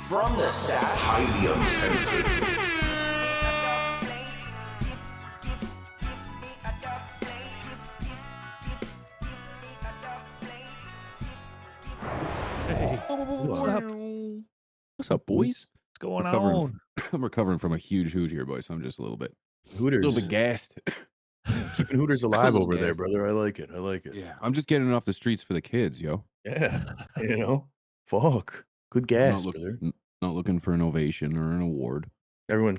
From the Stash, highly uncensored. Hey, what's up? What's up, boys? What's going on? I'm recovering from a huge hoot here, boys. So I'm just a little bit gassed. Keeping Hooters alive little over there, gassed. brother. I like it. I like it. Yeah, I'm just getting it off the streets for the kids, yo. Yeah. You know, fuck. Good Not, gas, look, brother. not looking for an ovation or an award. Everyone.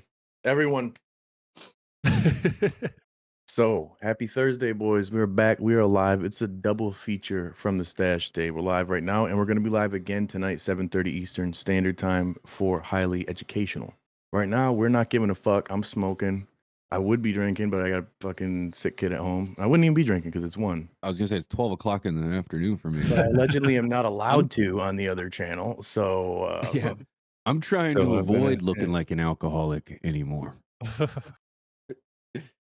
So happy Thursday, boys. We're back. We are live. It's a double feature from the Stash Day. We're live right now, and we're going to be live again tonight, 7:30 Eastern Standard Time for Highly Educational. Right now, we're not giving a fuck. I'm smoking. I would be drinking, but I got a fucking sick kid at home. I wouldn't even be drinking because it's 1. I was gonna say it's 12 o'clock in the afternoon for me. But I allegedly am not allowed to on the other channel. So yeah, I'm trying so to I'm avoid gonna- looking like an alcoholic anymore.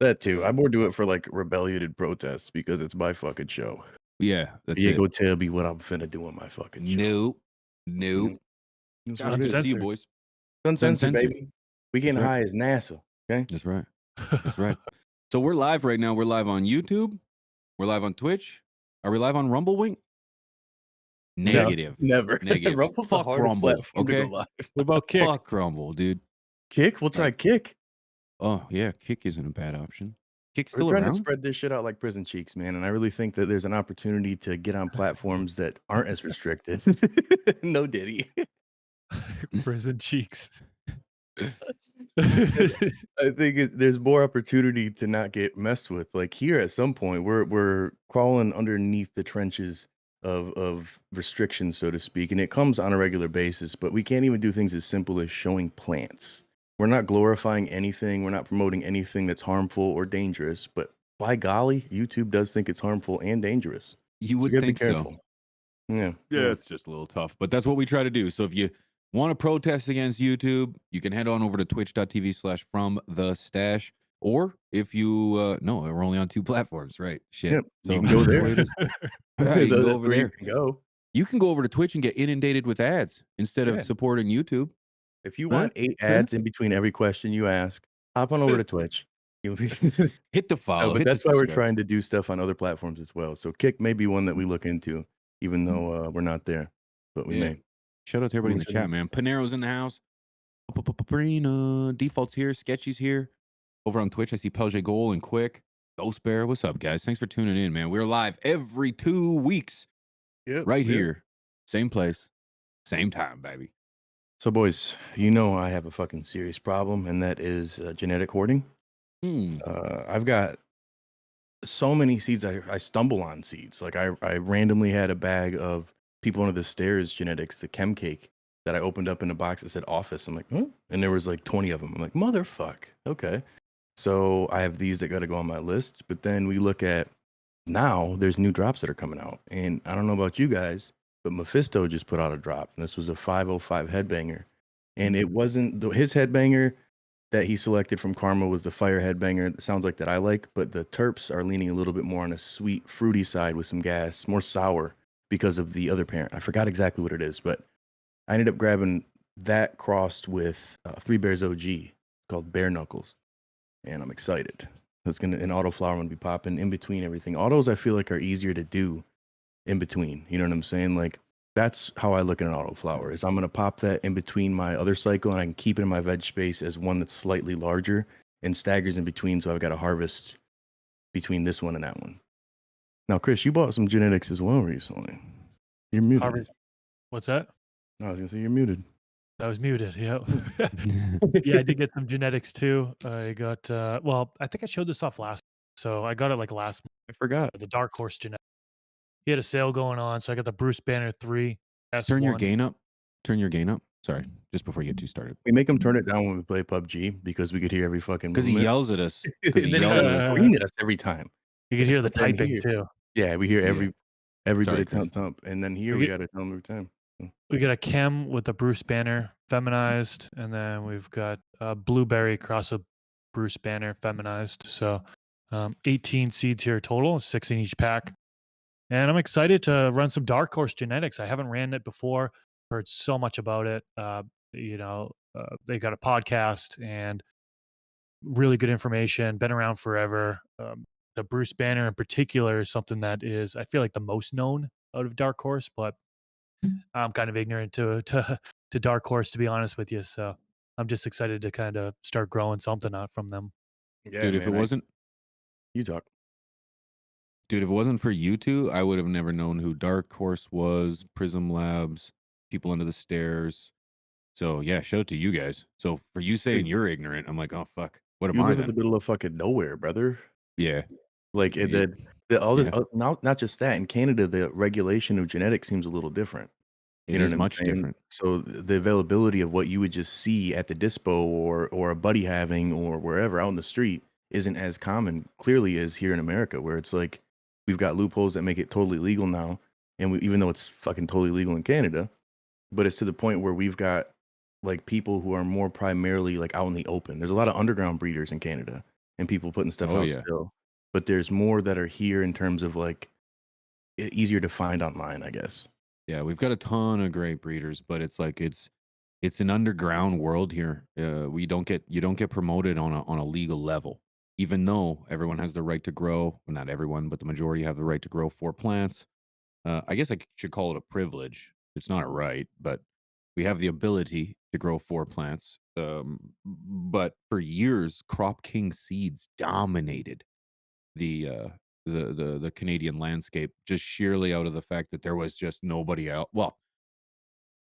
that too. I more do it for like rebellion protests because it's my fucking show. Yeah, that's Diego it. tell me what I'm finna do on my fucking show. Nope. That's God, what it is. See you, Uncensored. boys. Uncensored, Uncensored. baby. We getting That's right. high as NASA. Okay. That's right. That's right. So we're live right now. We're live on YouTube. We're live on Twitch. Are we live on Rumble Wing? Negative. Never. Negative. Rumble's the Fuck hardest Rumble. platform to go Okay. live. What about Kick? Fuck Rumble, dude. Kick? We'll try Kick. Oh yeah, Kick isn't a bad option. Kick's We're still trying to around. spread this shit out like prison cheeks, man. And I really think that there's an opportunity to get on platforms that aren't as restricted. No Diddy. Prison cheeks. I think there's more opportunity to not get messed with. Like here, at some point, we're crawling underneath the trenches of restrictions, so to speak, and it comes on a regular basis. But we can't even do things as simple as showing plants. We're not glorifying anything. We're not promoting anything that's harmful or dangerous. But by golly, YouTube does think it's harmful and dangerous. You would You gotta be think so. careful. Yeah. Yeah, it's just a little tough, but that's what we try to do. So if you Want to protest against YouTube? You can head on over to twitch.tv/fromthestash. Or if you, no, we're only on 2 platforms, right? Shit. Yep, So you can go that's the there. way it is. Right, you can Those go are over where you there. can go. You can go over to Twitch and get inundated with ads instead of Yeah. supporting YouTube. If you Huh? want 8 Huh? ads in between every question you ask, hop on over to Twitch. You'll be Hit the No, follow, but hit the that's why we're subscribe. trying to do stuff on other platforms as well. So Kick may be one that we look into, even though we're not there, but we Yeah. may. Shout out to everybody in the Check it out. chat, man. Panero's in the house. Brina, Default's here. Sketchy's here. Over on Twitch, I see Pelge Goal and Quick. Ghost Bear, what's up, guys? Thanks for tuning in, man. We're live every 2 weeks Yep, right yep. here. Same place, same time, baby. So, boys, you know I have a fucking serious problem, and that is genetic hoarding. I've got so many seeds. I stumble on seeds. Like I randomly had a bag of People Under the Stairs genetics, the chem cake that I opened up in a box that said office. I'm like, huh? And there was like 20 of them. I'm like, motherfuck. Okay. So I have these that got to go on my list. But then we look at now there's new drops that are coming out. And I don't know about you guys, but Mephisto just put out a drop. And this was a 505 headbanger. And it wasn't his headbanger that he selected from Karma was the fire headbanger. It sounds like that I like, but the terps are leaning a little bit more on a sweet, fruity side with some gas, more sour because of the other parent. I forgot exactly what it is, but I ended up grabbing that crossed with Three Bears OG called Bare Knuckles, and I'm excited. It's gonna an auto flower gonna be popping in between everything. Autos I feel like are easier to do in between. You know what I'm saying? Like that's how I look at an auto flower is I'm gonna pop that in between my other cycle and I can keep it in my veg space as one that's slightly larger and staggers in between. So I've got a harvest between this one and that one. Now, Chris, you bought some genetics as well recently. You're muted. Harvard. What's that? I was gonna say you're muted. I was muted. Yeah. Yeah, I did get some genetics too. I got well, I think I showed this off last. So I got it like last month, I forgot. the Dark Horse genetic. He had a sale going on, so I got the Bruce Banner 3 S1. Turn your gain up. Turn your gain up. Sorry, just before you get too started. We make him turn it down when we play PUBG because we could hear every fucking Because he movement. yells at us. Because And he then yells he at us. scream at us every time. You could hear the But then typing here- too. Yeah, we hear Yeah. everybody Sorry, Chris. thump, and then here We we get- got to tell them every time. We got a Chem with the Bruce Banner feminized, and then we've got a Blueberry cross of Bruce Banner feminized. So 18 seeds here total, 6 in each pack. And I'm excited to run some Dark Horse genetics. I haven't ran it before, heard so much about it. They got a podcast and really good information, been around forever. The Bruce Banner in particular is something that is, I feel like, the most known out of Dark Horse, but I'm kind of ignorant to Dark Horse, to be honest with you. So I'm just excited to kind of start growing something out from them. Yeah, Dude, if it wasn't you talk. Dude, if it wasn't for you two, I would have never known who Dark Horse was, Prism Labs, People Under the Stairs. So yeah, shout out to you guys. So for you saying you're ignorant, I'm like, oh fuck, what am You I live in the then? middle of fucking nowhere, brother. Yeah, Like Yeah. all this, Yeah. not just that. In Canada, the regulation of genetics seems a little different. it You know is what I'm much saying? different. So the availability of what you would just see at the dispo or a buddy having or wherever out in the street isn't as common clearly as here in America, where it's like we've got loopholes that make it totally legal now, and even though it's fucking totally legal in Canada, but it's to the point where we've got like people who are more primarily like out in the open. There's a lot of underground breeders in Canada and people putting stuff Oh, out yeah. still, but there's more that are here in terms of like easier to find online, I guess. Yeah, we've got a ton of great breeders, but it's like it's an underground world here. You don't get promoted on a legal level, even though everyone has the right to grow. Well, not everyone, but the majority have the right to grow 4 plants. I guess I should call it a privilege. It's not a right, but we have the ability to grow 4 plants. But for years, Crop King Seeds dominated the the Canadian landscape just sheerly out of the fact that there was just nobody else. Well,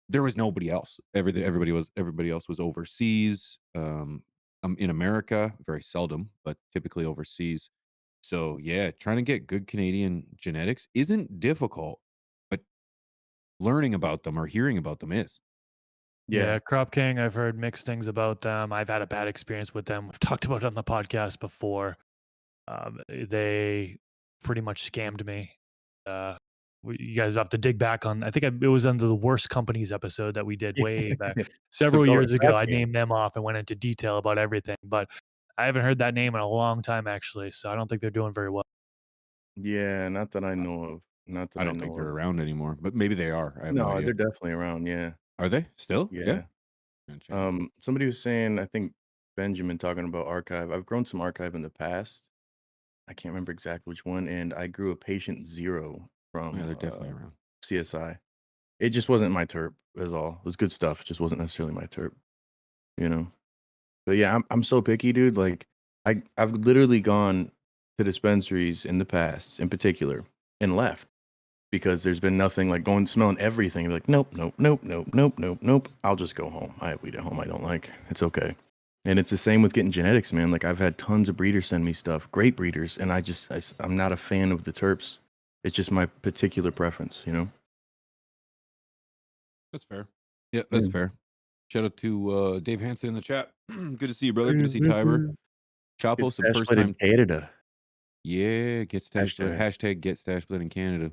there was nobody else. Everybody else was overseas. In America, very seldom, but typically overseas. So yeah, trying to get good Canadian genetics isn't difficult, but learning about them or hearing about them is. Yeah, Crop King, I've heard mixed things about them. I've had a bad experience with them. We've talked about it on the podcast before. They pretty much scammed me. you guys have to dig back on. I think it was under the worst companies episode that we did way back several So-called years ago. craft I game. named them off and went into detail about everything, but I haven't heard that name in a long time actually. So I don't think they're doing very well. Yeah, not that I know of. Not that I I don't think know they're of. around anymore, but maybe they are. I have no No, idea. they're definitely around. Yeah, Are they still? Yeah. yeah. Gonna check 'em. Somebody was saying, I think Benjamin talking about archive. I've grown some archive in the past. I can't remember exactly which one, and I grew a patient zero Yeah, from they're definitely around. CSI. It just wasn't my terp, is all. It was good stuff. It just wasn't necessarily my terp, you know. But yeah, I'm so picky, dude. Like I've literally gone to dispensaries in the past, in particular, and left because there's been nothing like going smelling everything. Like nope, nope, nope, nope, nope, nope, nope. I'll just go home. I have weed at home. I don't like. It's okay. And it's the same with getting genetics, man. Like I've had tons of breeders send me stuff, great breeders, and I'm not a fan of the terps. It's just my particular preference, you know. That's fair. Yeah, that's Yeah. fair. Shout out to Dave Hansen in the chat. Good to see you, brother. Good to see Tiber. Chapo, It's some stash first split in time. Canada. Yeah, get stash split. Hashtag. Hashtag get stash split in Canada.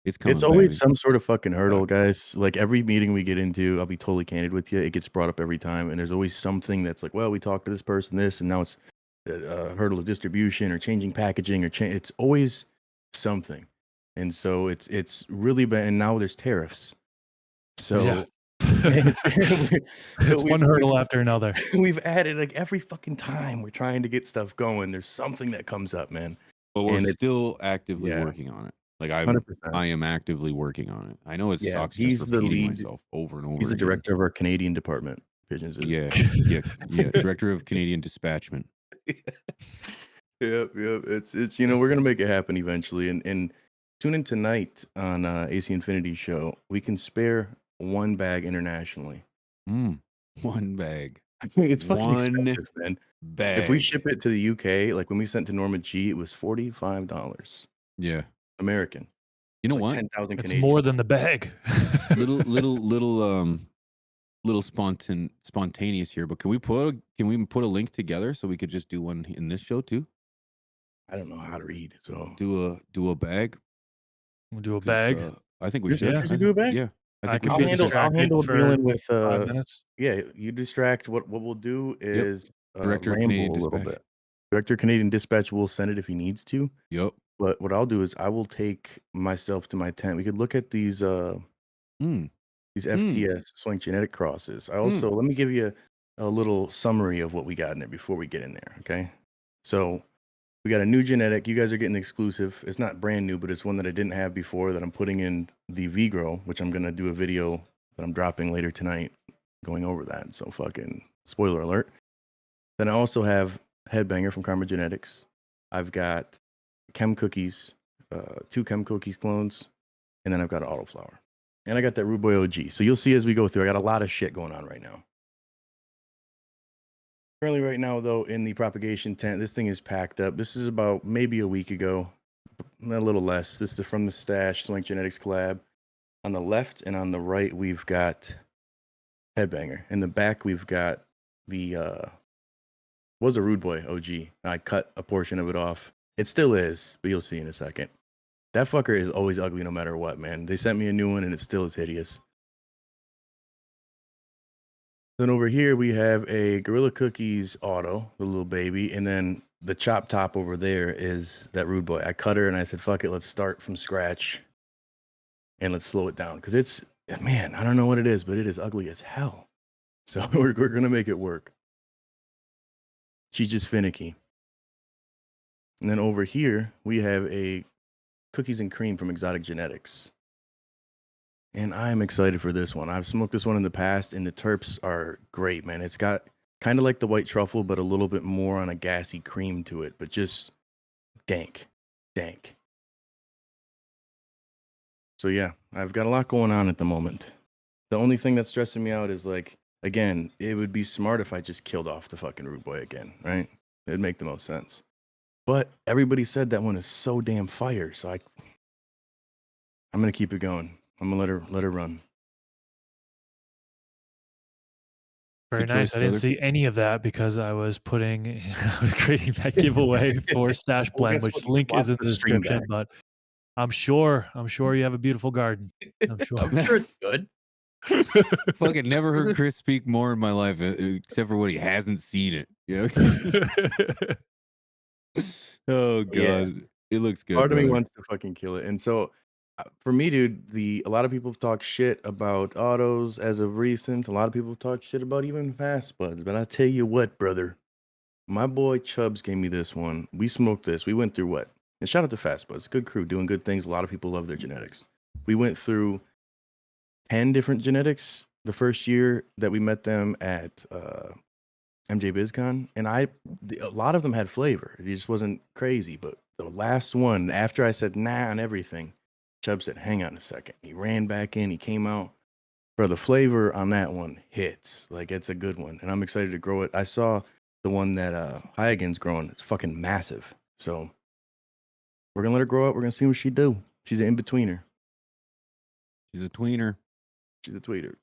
It's coming It's back. always some sort of fucking Back. hurdle, guys. Like every meeting we get into, I'll be totally candid with you. It gets brought up every time, and there's always something that's like, well, we talked to this person, this, and now it's a hurdle of distribution or changing packaging or it's always something. And so it's really been. And now there's tariffs. So Yeah. it's, It's one hurdle after another. we've added like every fucking time we're trying to get stuff going. There's something that comes up, man. But we're And still actively yeah. working on it. Like 100%. I am actively working on it. I know it Yeah, sucks he's just the repeating lead- myself over and over He's the again. director of our Canadian department. Pigeons is. Yeah. Director of Canadian Dispatchment. Yep. It's we're gonna make it happen eventually. And tune in tonight on AC Infinity Show. We can spare one bag internationally. One bag. I think it's fucking One expensive, man. bag. If we ship it to the UK, like when we sent to Norma G, it was $45 Yeah. American. You know It's like what? 10,000 It's Canadian. more than the bag. little spontaneous here, but can we put a link together so we could just do one in this show too? I don't know how to read, so Do a bag. We'll do a 'Cause, bag. I think we You're should. serious to do a bag? Yeah. I I think can we be should. distracted I'll handle for dealing with 5 minutes. yeah, you distract. What we'll do is Director of ramble Canadian a little Dispatch. bit. Director of Canadian Dispatch will send it if he needs to. Yep. But what I'll do is I will take myself to my tent. We could look at these FTS swing genetic crosses. I also let me give you a little summary of what we got in there before we get in there. Okay, so we got a new genetic. You guys are getting the exclusive. It's not brand new, but it's one that I didn't have before that I'm putting in the V-Grow, which I'm gonna do a video that I'm dropping later tonight, going over that. So fucking spoiler alert. Then I also have Headbanger from Karma Genetics. I've got Chem Cookies, 2 Chem Cookies clones, and then I've got Autoflower. And I got that Rude Boy OG. So you'll see as we go through, I got a lot of shit going on right now. Currently right now, though, in the propagation tent, this thing is packed up. This is about maybe a week ago, a little less. This is from the Stash Swank Genetics collab. On the left and on the right, we've got Headbanger. In the back, we've got the was a Rude Boy OG. I cut a portion of it off. It still is, but you'll see in a second. That fucker is always ugly no matter what, man. They sent me a new one and it still is hideous. Then over here we have a Gorilla Cookies Auto, the little baby, and then the chop top over there is that Rude Boy. I cut her and I said, fuck it, let's start from scratch and let's slow it down. Because it's, man, I don't know what it is, but it is ugly as hell. So we're going to make it work. She's just finicky. And then over here, we have a Cookies and Cream from Exotic Genetics. And I'm excited for this one. I've smoked this one in the past, and the terps are great, man. It's got kind of like the white truffle, but a little bit more on a gassy cream to it, but just dank. So yeah, I've got a lot going on at the moment. The only thing that's stressing me out is like, again, it would be smart if I just killed off the fucking Rude Boy again, right? It'd make the most sense. But everybody said that one is so damn fire, so I'm gonna keep it going. I'm gonna let her run. Very Good nice. choice, I didn't brother. see any of that because I was creating that giveaway for Stash Well, Blend, guess which what? link is in Watch the the stream description. back. But I'm sure you have a beautiful garden. I'm sure. I'm sure it's good. Fucking never heard Chris speak more in my life, except for when he hasn't seen it. You know? Oh Yeah. god, it looks good, Part of me brother. wants to fucking kill it. And so for me, dude, a lot of people talk shit about autos as of recent. A lot of people talk shit about even fast buds. But I tell you what, brother, my boy Chubbs gave me this one. We smoked this. We went through what? And shout out to Fast Buds, good crew, doing good things. A lot of people love their genetics. We went through 10 different genetics the first year that we met them at MJ BizCon, and a lot of them had flavor. It just wasn't crazy. But the last one, after I said nah on everything, Chubb said, "Hang on a second." He ran back in. He came out. Bro, the flavor on that one hits. Like, it's a good one, and I'm excited to grow it. I saw the one that Huygens growing. It's fucking massive. So we're gonna let her grow up. We're gonna see what she do. She's an in-betweener. She's a tweener. She's a tweeter.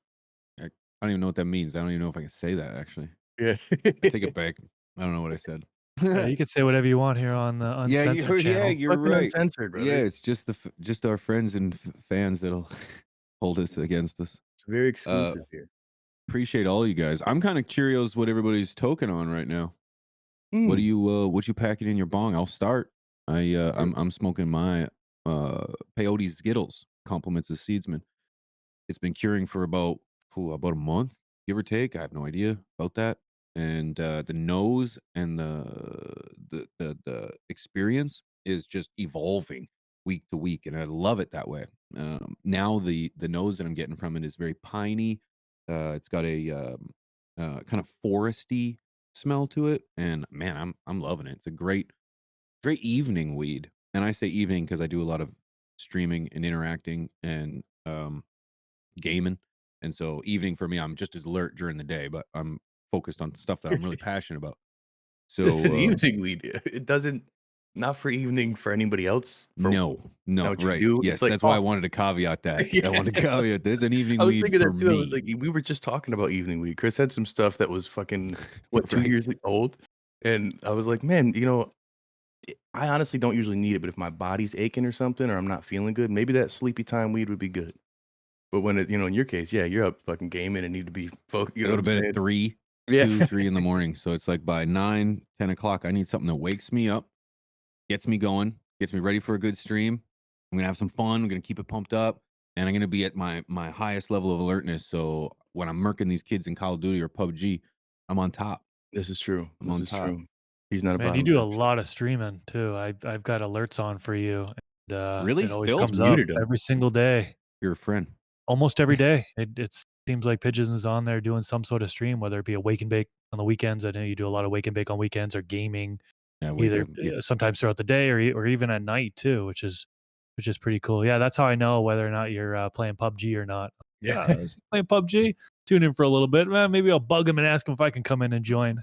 I don't even know what that means. I don't even know if I can say that, actually. Yeah. I take it back. I don't know what I said. Yeah, you can say whatever you want here on the Yeah, Uncensored channel. you're Fucking right. Uncensored, brother. Yeah, it's just just our friends and fans that'll hold us against us. It's very exclusive here. Appreciate all you guys. I'm kind of curious what everybody's token on right now. What do Mm. you what you packing in your bong? I'll start. I'm smoking my peyote Skittles, compliments of Seedsman. It's been curing for about a month, give or take. I have no idea about that. And the nose and the experience is just evolving week to week, and I love it that way. Now the nose that I'm getting from it is very piney. It's got a kind of foresty smell to it, and man, I'm loving it. It's a great evening weed, and I say evening because I do a lot of streaming and interacting and gaming. And so evening for me, I'm just as alert during the day, but I'm focused on stuff that I'm really passionate about. So Evening weed. It doesn't, not for evening for anybody else. For no, what you right. do. Yes, It's like, that's why I oh, wanted to caveat that. yeah. I wanted to caveat there's an evening I was weed thinking for that too. I was me. like, we were just talking about evening weed. Chris had some stuff that was fucking what 2 Right. years old, and I was like, man, I honestly don't usually need it, but if my body's aching or something, or I'm not feeling good, maybe that sleepy time weed would be good. But when it, in your case, yeah, you're up fucking gaming and need to be focused. You I know go what to I'm bed saying? at 3, Yeah. 2, 3 in the morning. So it's like by 9, 10 o'clock, I need something that wakes me up, gets me going, gets me ready for a good stream. I'm gonna have some fun. I'm gonna keep it pumped up, and I'm gonna be at my highest level of alertness. So when I'm murking these kids in Call of Duty or PUBG, I'm on top. This is true. I'm This on is top. true. He's not a Man, you bottom do a bitch. lot of streaming too. I've got alerts on for you, and Really? it always Still? comes up Muted him. every single day, You're a friend. almost every day. It seems like Pigeons is on there doing some sort of stream, whether it be a wake and bake on the weekends. I know you do a lot of wake and bake on weekends, or gaming, Yeah, wake either up. Yeah. sometimes throughout the day or even at night too, which is pretty cool. Yeah, that's how I know whether or not you're playing PUBG or not. Yeah. Yeah, is he playing PUBG? Tune in for a little bit. Maybe I'll bug him and ask him if I can come in and join.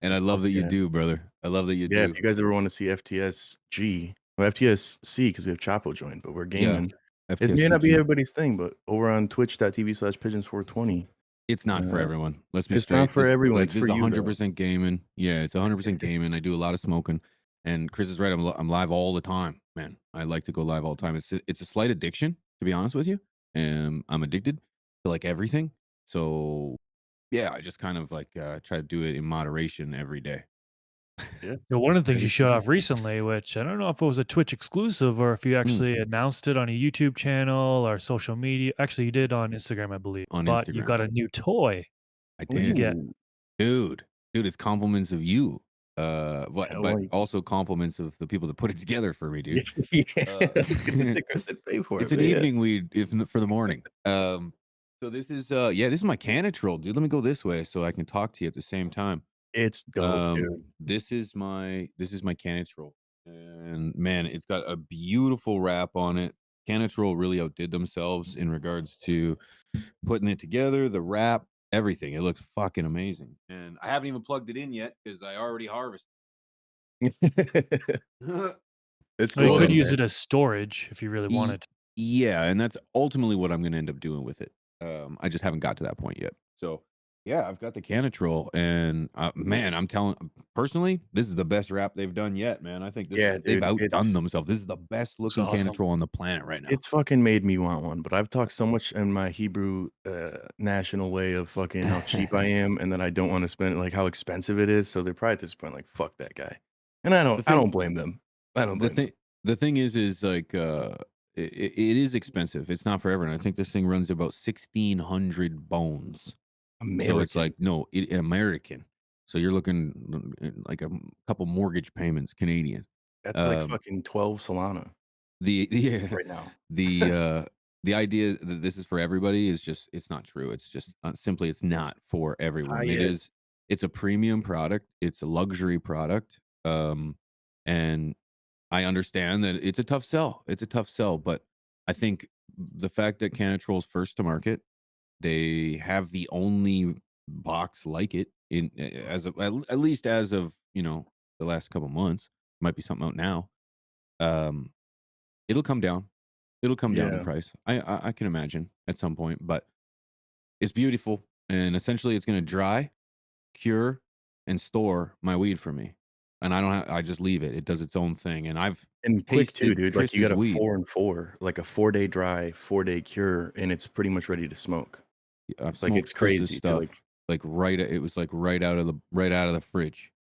And I love that you Yeah. do, brother. I love that you Yeah, do. if you guys ever want to see FTSG or FTSC, because we have Chapo joined, but we're Yeah. gaming. It may FTS not be CG. everybody's thing, but over on twitch.tv/pigeons420. It's not for everyone. Let's be It's straight. not for everyone. Like It's this for is you, though. 100% gaming. Yeah, it's 100% gaming. I do a lot of smoking, and Chris is right. I'm live all the time, man. I like to go live all the time. It's a slight addiction, to be honest with you. And I'm addicted to like everything. So yeah, I just kind of like try to do it in moderation every day. Yeah, one of the things you showed Understand. off recently, which I don't know if it was a Twitch exclusive or if you actually announced it on a YouTube channel or social media. Actually, you did on Instagram, I believe. On But you Instagram. got a new toy. I What'd you did. get? Ooh, Dude, it's compliments of you. I But like also compliments of the people that put it together for me, dude. yeah. Uh, Get the stickers and pay for It's it, an man. evening weed for the morning. So this is this is my Canitrol, dude. Let me go this way so I can talk to you at the same time. It's dope, dude. This is my Canitrol, and man, it's got a beautiful wrap on it. Canitrol really outdid themselves in regards to putting it together, the wrap, everything. It looks fucking amazing, and I haven't even plugged it in yet because I already harvested. It's Well, you So could cool. use it as storage if you really wanted to. yeah, and that's ultimately what I'm going to end up doing with it. I just haven't got to that point yet. So Yeah, I've got the Canatrol, and man, I'm telling personally, this is the best wrap they've done yet, man. I think Yeah, they've dude, outdone themselves. This is the best It's looking awesome. Canatrol on the planet right now. it's fucking made me want one, but I've talked so much in my Hebrew, national way of fucking how cheap I am and that I don't wanna spend like, how expensive it is, so they're probably at this point like, "Fuck that guy." And The I thing, don't blame them. I don't the blame them. thing, the thing is like, it is expensive. It's not for everyone. I think this thing runs about 1,600 bones. So it's American. like, no, American. So you're looking like a couple mortgage payments Canadian. That's like Um, fucking 12 Solana the yeah, right now. the uh, the idea that this is for everybody is just it's not true. It's just simply it's not for everyone. High end. It's a premium product. It's a luxury product. And I understand that it's a tough sell. It's a tough sell, but I think the fact that Canatrol's first to market, they have the only box like it in as of at least as of the last couple months. Might be something out now. Um, it'll come down. It'll come down in Yeah. price. I can imagine at some point, but it's beautiful, and essentially it's going to dry, cure, and store my weed for me. And I don't. I just leave it. It does its own thing. And I've And quick too, tasted dude. Like you got Chris's a weed. 4 and 4, like a 4-day dry, 4-day cure, and it's pretty much ready to smoke. I've Like it's smoked Chris's crazy, dude. Like stuff like it was like right out of the fridge,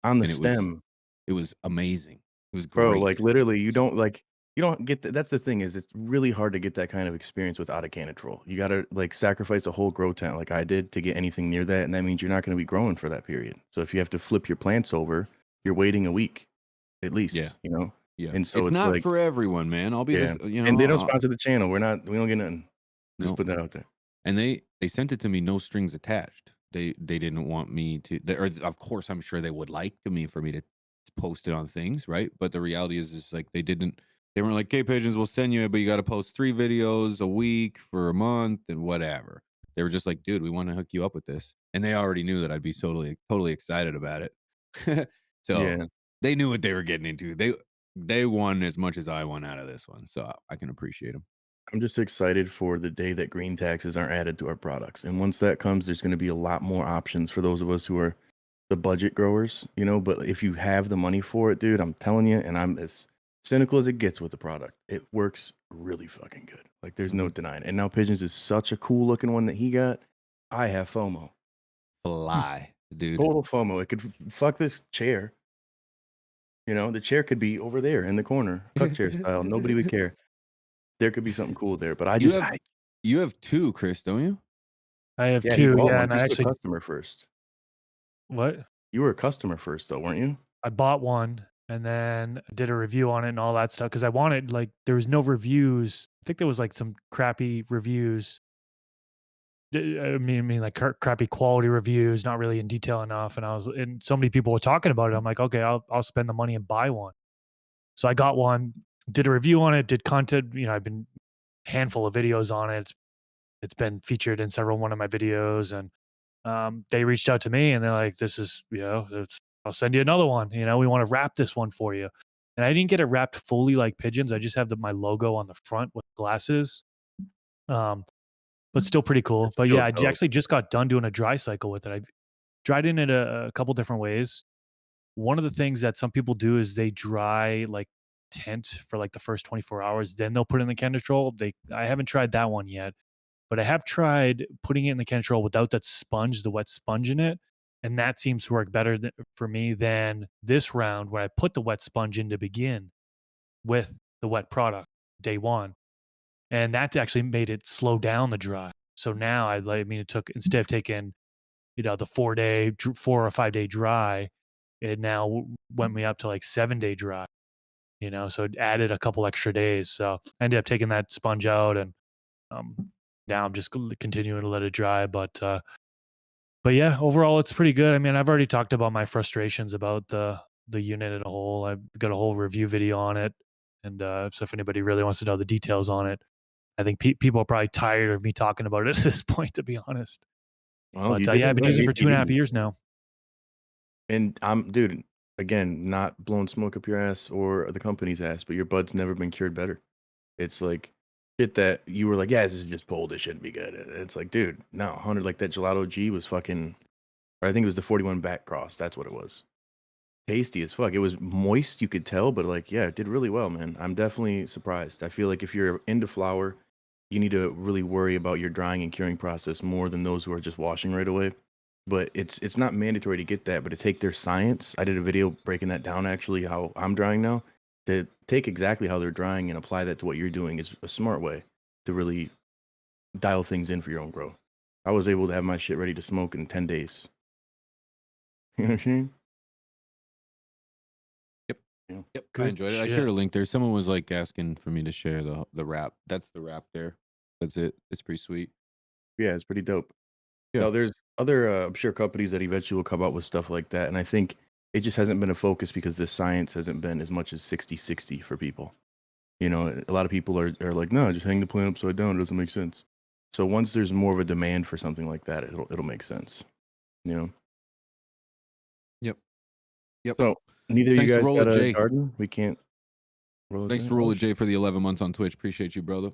on the and stem. it was amazing. It was Bro, like, great. literally, you don't get that's the thing is it's really hard to get that kind of experience without a Canatrol. You gotta, like, sacrifice a whole grow tent like I did to get anything near that, and that means you're not gonna be growing for that period. So if you have to flip your plants over, you're waiting a week at Yeah, least, you know? yeah. And so It's it's not like for everyone, man. I'll be yeah. this. And they don't sponsor the channel. We don't get nothing. Just No, put that out there. and they sent it to me no strings attached. They didn't want me to. Or of course, I'm sure they would like me for me to post it on things, right? But the reality is like they didn't. They weren't like, "K Pigeons will send you it, but you got to post 3 videos a week for a month and whatever." They were just like, "Dude, we want to hook you up with this," and they already knew that I'd be totally excited about it. So Yeah. they knew what they were getting into. They won as much as I won out of this one, so I can appreciate them. I'm just excited for the day that green taxes aren't added to our products. And once that comes, there's gonna be a lot more options for those of us who are the budget growers, you know, but if you have the money for it, dude, I'm telling you, and I'm as cynical as it gets with the product, it works really fucking good. Like there's no Mhm. denying. And now Pigeons is such a cool looking one that he got. I have FOMO. Fly, dude. Total FOMO. It could fuck this chair. You know, the chair could be over there in the corner, cuck chair style. Nobody would care. There could be something cool there, but You have I you have 2, Chris, don't you? I have yeah, he 2, bought yeah, one and I because you're a actually customer first. what? You were a customer first though, weren't you? I bought one and then did a review on it and all that stuff because I wanted like there was no reviews. I think there was like some crappy reviews. I mean like crappy quality reviews, not really in detail enough. And so many people were talking about it. I'm like, okay, I'll spend the money and buy one. So I got one, did a review on it, did content. I've been handful of videos on it. It's been featured in several one of my videos, and they reached out to me and they're like, "This is, I'll send you another one. We want to wrap this one for you." And I didn't get it wrapped fully like pigeons. I just have my logo on the front with glasses, um, but still pretty cool. It's But still yeah, dope. actually just got done doing a dry cycle with it. I've dried in it a couple different ways. One of the things that some people do is they dry like tent for like the first 24 hours, then they'll put in the Kenditrol. I haven't tried that one yet, but I have tried putting it in the Kenditrol without that sponge, the wet sponge in it, and that seems to work better for me than this round where I put the wet sponge in to begin with the wet product day one, and that actually made it slow down the dry. So now it took instead of taking the 4 or 5 day dry, it now went me up to like 7 day dry. So it added a couple extra days. So I ended up taking that sponge out and um, now I'm just continuing to let it dry. But yeah, overall it's pretty good. I mean, I've already talked about my frustrations about the unit as a whole. I've got a whole review video on it, and so if anybody really wants to know the details on it, I think people are probably tired of me talking about it at this point, to be honest. Well, But you did yeah, it I've been right. using it for You 2.5 didn't. years now. And I'm dude, again, not blowing smoke up your ass or the company's ass, but your bud's never been cured better. It's like shit that you were like, yeah, this is just pulled. It shouldn't be good. And it's like, dude, no, 100. Like that gelato G was fucking. Or I think it was the 41 back cross. That's what it was. Tasty as fuck. It was moist, you could tell, but like, yeah, it did really well, man. I'm definitely surprised. I feel like if you're into flour, you need to really worry about your drying and curing process more than those who are just washing right away. But it's not mandatory to get that, but to take their science, I did a video breaking that down actually, how I'm drying now. To take exactly how they're drying and apply that to what you're doing is a smart way to really dial things in for your own growth. I was able to have my shit ready to smoke in 10 days. You know what I mean? Yep. Yeah. Yep. I Good enjoyed it. I shit. shared a link there. Someone was like asking for me to share the wrap. That's the wrap there. That's it. It's pretty sweet. Yeah, it's pretty dope. Yeah. No, there's other, I'm sure companies that eventually will come out with stuff like that. And I think it just hasn't been a focus because the science hasn't been as much as 60-60 for people. You know, a lot of people are like, no, just hang the plant upside down. It doesn't make sense. So once there's more of a demand for something like that, it'll make sense. You know? Yep. Yep. So neither of you Thanks to guys Roller got a J. garden? We can't roll Thanks to Roller J for the 11 months on Twitch. Appreciate you, brother.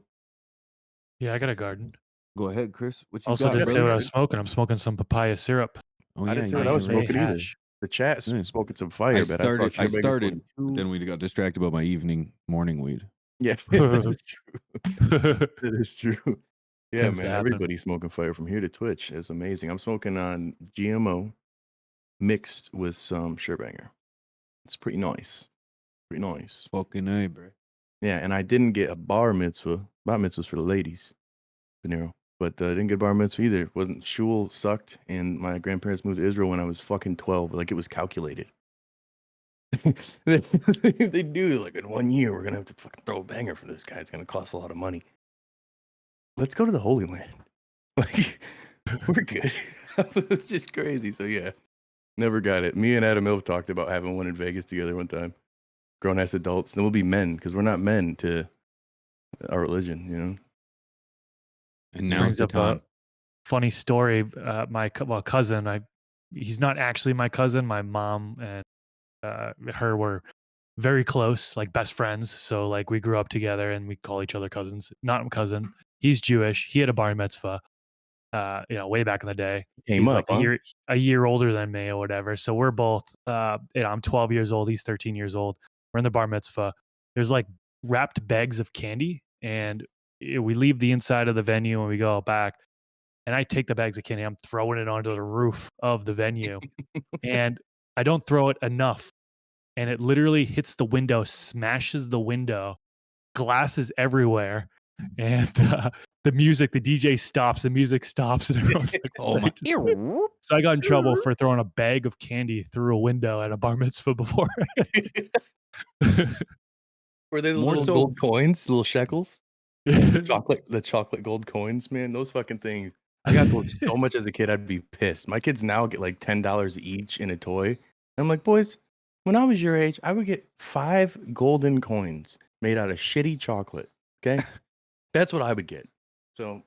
Yeah, I got a garden. Go ahead, Chris. What you Also, got, didn't say brother? what I was smoking. I'm smoking some papaya syrup. Oh I yeah, didn't say yeah, what I was yeah. smoking either. Hash. The chat's Yeah. smoking some fire, I but I started, Sugar but then we got distracted by my evening morning weed. Yeah, that is true. That is true. Yeah, Tends to man. happen. Everybody's smoking fire from here to Twitch. It's amazing. I'm smoking on GMO mixed with some Sherbangr. It's pretty nice. Pretty nice. Fucking A, bro. Yeah, and I didn't get a bar mitzvah. Bar mitzvah's for the ladies, De Niro. But I didn't get a bar mitzvah either. It wasn't shul sucked, and my grandparents moved to Israel when I was fucking 12. Like it was calculated. they do like in 1 year we're gonna have to fucking throw a banger for this guy. It's gonna cost a lot of money. Let's go to the Holy Land. Like we're good. It's just crazy. So yeah, never got it. Me and Adam Ilf talked about having one in Vegas together one time. Grown ass adults. Then we'll be men because we're not men to our religion, you know. And now's Brings the up a time. funny story. My cousin, he's not actually my cousin. My mom and her were very close, like best friends. So like we grew up together and we call each other cousins. Not my cousin. He's Jewish. He had a bar mitzvah, way back in the day. Came He's up, like huh? a year older than me or whatever. So we're both, I'm 12 years old. He's 13 years old. We're in the bar mitzvah. There's like wrapped bags of candy, and we leave the inside of the venue and we go back. And I take the bags of candy. I'm throwing it onto the roof of the venue, and I don't throw it enough, and it literally hits the window, smashes the window, glasses everywhere, and the DJ stops, the music stops, and everyone's like, Oh my. So I got in trouble for throwing a bag of candy through a window at a bar mitzvah before. Were they the More little so- gold coins, little shekels? The chocolate gold coins, man. Those fucking things. I got those so much as a kid, I'd be pissed. My kids now get like $10 each in a toy. I'm like, boys, when I was your age, I would get 5 golden coins made out of shitty chocolate. Okay, that's what I would get. So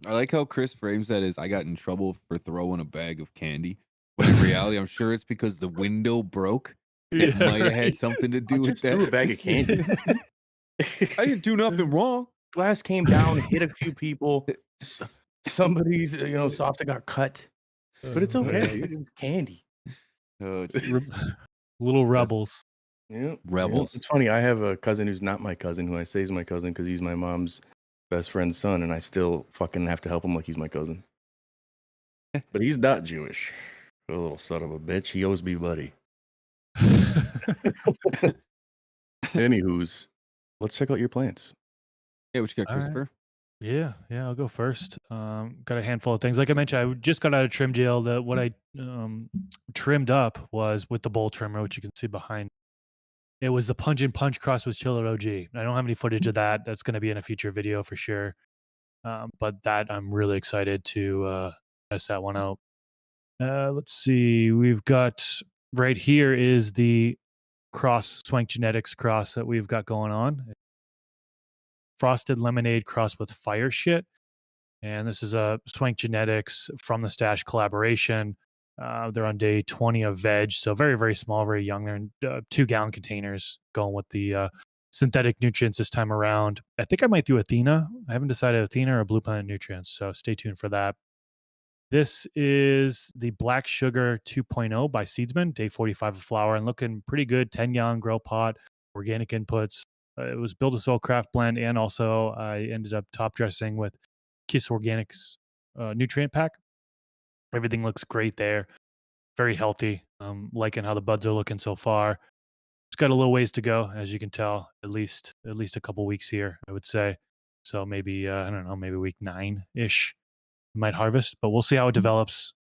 I like how Chris frames that as I got in trouble for throwing a bag of candy. When in reality, I'm sure it's because the window broke. It Yeah, might have had right. something to I do with just that. threw a bag of candy. I didn't do nothing wrong. Glass came down, hit a few people. Somebody's, soft got cut, but it's okay. Dude. It was candy. Little rebels. Yeah, Rebels. It's funny. I have a cousin who's not my cousin, who I say is my cousin because he's my mom's best friend's son, and I still fucking have to help him like he's my cousin. But he's not Jewish. A little son of a bitch. He owes me money. Anywho's, let's check out your plants. Yeah, what you got, All right. Christopher? Yeah, I'll go first. Got a handful of things. Like I mentioned, I just got out of trim jail. What I trimmed up was with the bowl trimmer, which you can see behind. It was the Punch and Punch cross with Chiller OG. I don't have any footage of that. That's going to be in a future video for sure. But that I'm really excited to test that one out. Let's see. We've got right here is the cross Swank Genetics cross that we've got going on. Frosted lemonade cross with fire shit. And this is a Swank Genetics From the Stash collaboration. They're on day 20 of veg, so very, very small, very young. They're in 2-gallon containers, going with the synthetic nutrients this time around. I think I might do Athena. I haven't decided Athena or Blue Planet Nutrients, so stay tuned for that. This is the Black Sugar 2.0 by Seedsman, day 45 of flower, and looking pretty good. 10 gallon grow pot, organic inputs. It was built a soil craft blend, and also I ended up top dressing with Kiss Organics nutrient pack. Everything looks great there. Very healthy. Liking how the buds are looking so far. It's got a little ways to go, as you can tell. At least a couple weeks here, I would say. So maybe I don't know, maybe week 9 ish might harvest, but we'll see how it develops.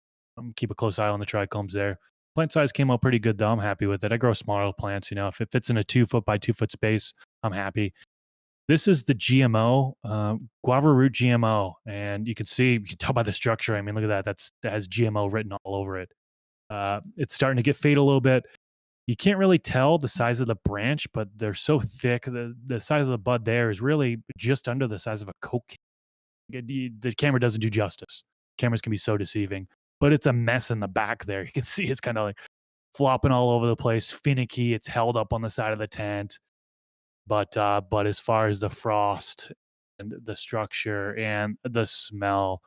Keep a close eye on the trichomes there. Plant size came out pretty good though. I'm happy with it. I grow smaller plants. If it fits in a 2 foot by 2 foot space, I'm happy. This is the GMO, guava root GMO, and you can tell by the structure. I mean, look at that. That has GMO written all over it. It's starting to get fade a little bit. You can't really tell the size of the branch, but they're so thick. The size of the bud there is really just under the size of a Coke can. The camera doesn't do justice. Cameras can be so deceiving, but it's a mess in the back there. You can see it's kind of like flopping all over the place, finicky. It's held up on the side of the tent. But as far as the frost and the structure and the smell,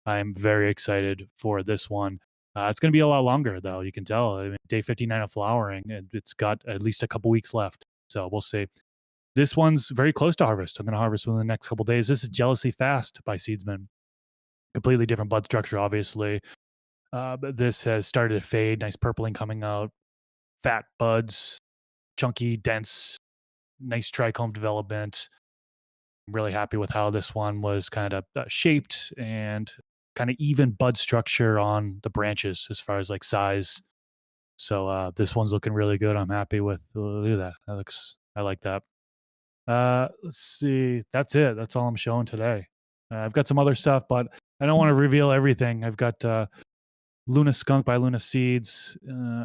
I'm very excited for this one. It's going to be a lot longer, though. You can tell. I mean, day 59 of flowering, and it's got at least a couple weeks left. So we'll see. This one's very close to harvest. I'm going to harvest within the next couple days. This is Jealousy Fast by Seedsman. Completely different bud structure, obviously. But this has started to fade. Nice purpling coming out. Fat buds, chunky, dense, nice trichome development. I'm really happy with how this one was kind of shaped and kind of even bud structure on the branches as far as like size. So this one's looking really good. I'm happy with look at that. I like that. Let's see. That's it. That's all I'm showing today. I've got some other stuff, but I don't want to reveal everything. I've got Luna Skunk by Luna Seeds.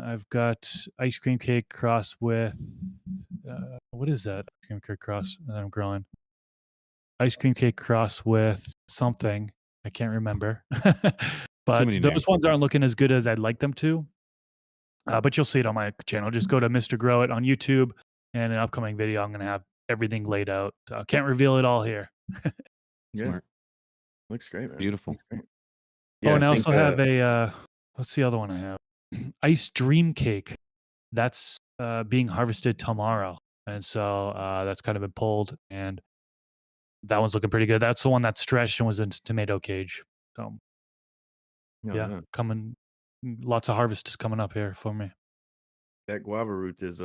I've got ice cream cake cross with what is that? Ice cream cake cross that I'm growing. Ice cream cake cross with something. I can't remember. But many those names. ones aren't looking as good as I'd like them to. But you'll see it on my channel. Just go to Mr. Grow It on YouTube, and an upcoming video, I'm going to have everything laid out. So I can't reveal it all here. Yeah, Smart. looks great, man. Beautiful. Looks great. Oh, and I think, also have a, what's the other one I have? Ice Dream Cake. That's being harvested tomorrow. And so that's kind of been pulled, and that one's looking pretty good. That's the one that stretched and was in tomato cage. So yeah, coming, lots of harvest is coming up here for me. that guava root is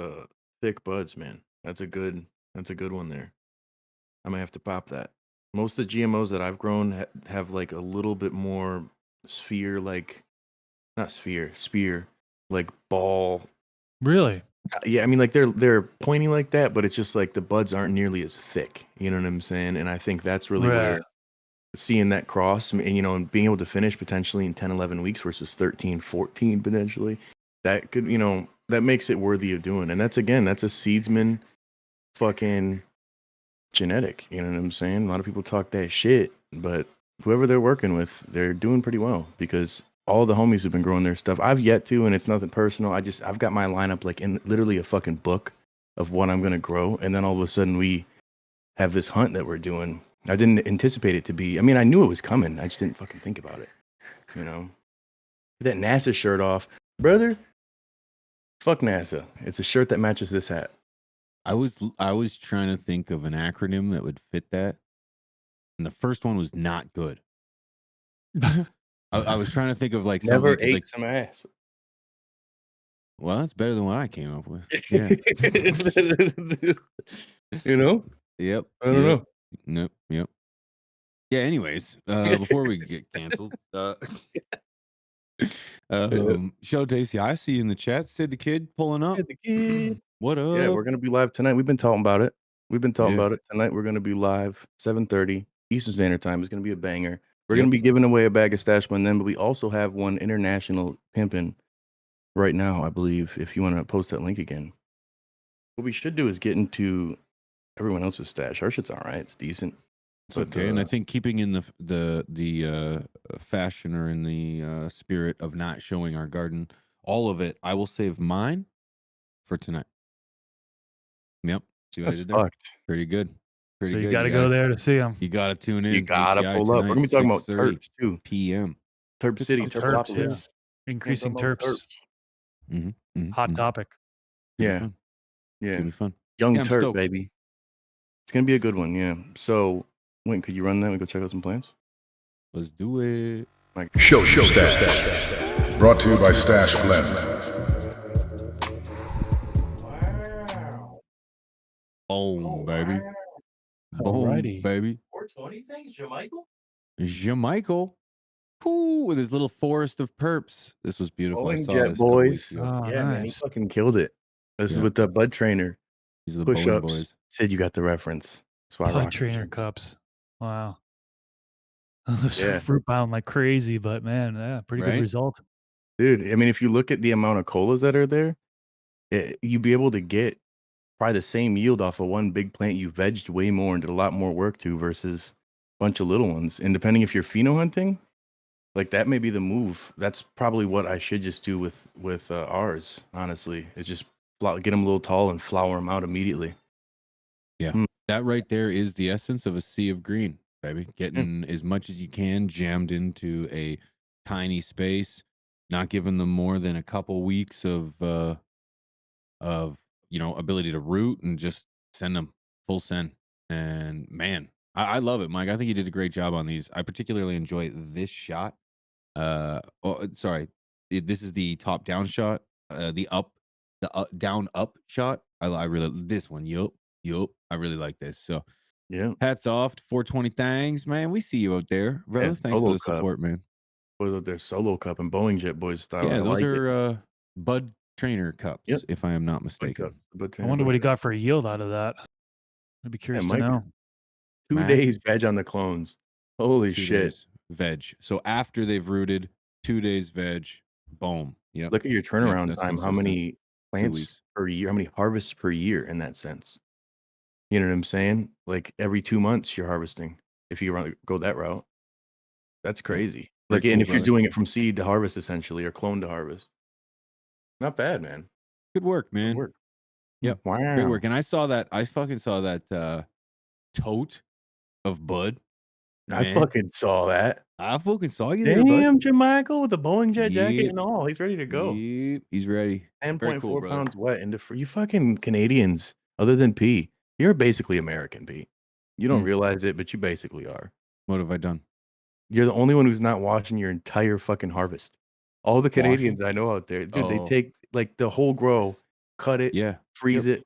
thick buds, man. That's a good one there. I might have to pop that. Most of the GMOs that I've grown have like a little bit more spear, like ball. Really? Yeah, I mean, like they're pointy like that, but it's just like the buds aren't nearly as thick. You know what I'm saying? And I think that's really where seeing that cross and and being able to finish potentially in 10, 11 weeks versus 13, 14 potentially, that could that makes it worthy of doing. And that's a Seedsman fucking genetic. You know what I'm saying? A lot of people talk that shit, but whoever they're working with, they're doing pretty well because all the homies have been growing their stuff. I've yet to, and it's nothing personal. I've got my lineup like in literally a fucking book of what I'm gonna grow, and then all of a sudden we have this hunt that we're doing. I didn't anticipate it to be. I mean, I knew it was coming. I just didn't fucking think about it. Get that NASA shirt off, brother. Fuck NASA. It's a shirt that matches this hat. I was trying to think of an acronym that would fit that, and the first one was not good. I was trying to think of like Never something ate like, some ass. well, that's better than what I came up with. Yeah. Yep. I don't know. Nope. Yep. Yeah. Anyways, before we get canceled, show Daisy, I see you in the chat. Sid the Kid pulling up. The kid. What up? Yeah, we're gonna be live tonight. We've been talking about it. Tonight we're gonna be live 7:30 Eastern Standard Time. It's gonna be a banger. We're gonna be giving away a bag of stash one then, but we also have one international pimping right now, I believe. If you want to post that link again, what we should do is get into everyone else's stash. Our shit's all right. It's decent. It's okay, and I think keeping in the fashion or in the spirit of not showing our garden, all of it, I will save mine for tonight. Yep. See what I That's did there? fucked. Pretty good. So Pretty you good. got to go there to see them. You got to tune You in. gotta ACI pull up. We're tonight, gonna be talking about 6:30 terps too. p.m. Terp Good City, stuff. Terps, yeah. Terpopolis. Increasing Talking about terps. Hot topic. Should Yeah. be fun. Yeah. Should be fun. Young Yeah, I'm Terp, stoked. baby. It's gonna be a good one. Yeah. So, Wayne, could you run that? We go check out some plans. Let's do it. Show Stash. Brought to you by Stash Blend. Boom, baby. Boom, Alrighty. baby. 420 things, Jamichael? Jamichael. Whoo, with his little forest of perps. This was beautiful. I Bowling saw Jet this a couple boys. weeks ago. Oh, Yeah, man, he nice. fucking killed it. This is Yeah. with the Bud Trainer. These are the Push bowling ups. boys. Sid, you got the reference. That's why I Pod rock trainer it. cups. Wow. Those Yeah. fruit bound like crazy, but man, yeah, pretty good Right? result. Dude, I mean, if you look at the amount of colas that are there, you'd be able to get probably the same yield off of one big plant you vegged way more and did a lot more work to versus a bunch of little ones. And depending if you're pheno hunting, like that may be the move. That's probably what I should just do with ours. Honestly, is just get them a little tall and flower them out immediately. Yeah. Mm. That right there is the essence of a sea of green, baby. Getting as much as you can jammed into a tiny space, not giving them more than a couple weeks of ability to root, and just send them full send. And man, I love it, Mike. I think you did a great job on these. I particularly enjoy this shot. This is the top down shot. The down up shot. I really this one. Yup. I really like this. So Yeah. hats off to 420 Thangs, man. We see you out there, brother. Yeah, Thanks for solo the cup. support, man. What is their solo cup and Bowling Jet boys style? Yeah, I those like it. are Bud Trainer cups, Yep. if I am not Bud mistaken. cup, Bud I Trainer, wonder Bud what he Trainer. got for a yield out of that. I'd be curious to Mike, know. 2 Mac? days veg on the clones. Holy 2 shit. days veg. So after they've rooted, 2 days veg. Boom. Yep. Look at your turnaround that's time. How consistent. many 2 plants weeks. per year? How many harvests per year in that sense? You know what I'm saying? Like every 2 months you're harvesting. If you go that route, that's crazy. Very Like, cool, and if you're brother. doing it from seed to harvest essentially, or clone to harvest, not bad, man. Good work, Good man. work. Yep. Wow. Great work. And I fucking saw that tote of Bud. I Man, fucking saw that. I fucking saw you there, bud. Damn, Jamichael with the Bowling Jet jacket Yep. and all. He's ready to go. Yep. He's ready. Very 10.4 cool, brother. pounds wet into you fucking Canadians, other than P. You're basically American, P. You don't realize it, but you basically are. What have I done? You're the only one who's not watching your entire fucking harvest. All the Canadians I know out there, dude, they Oh. take like the whole grow, cut it, Yeah. freeze it.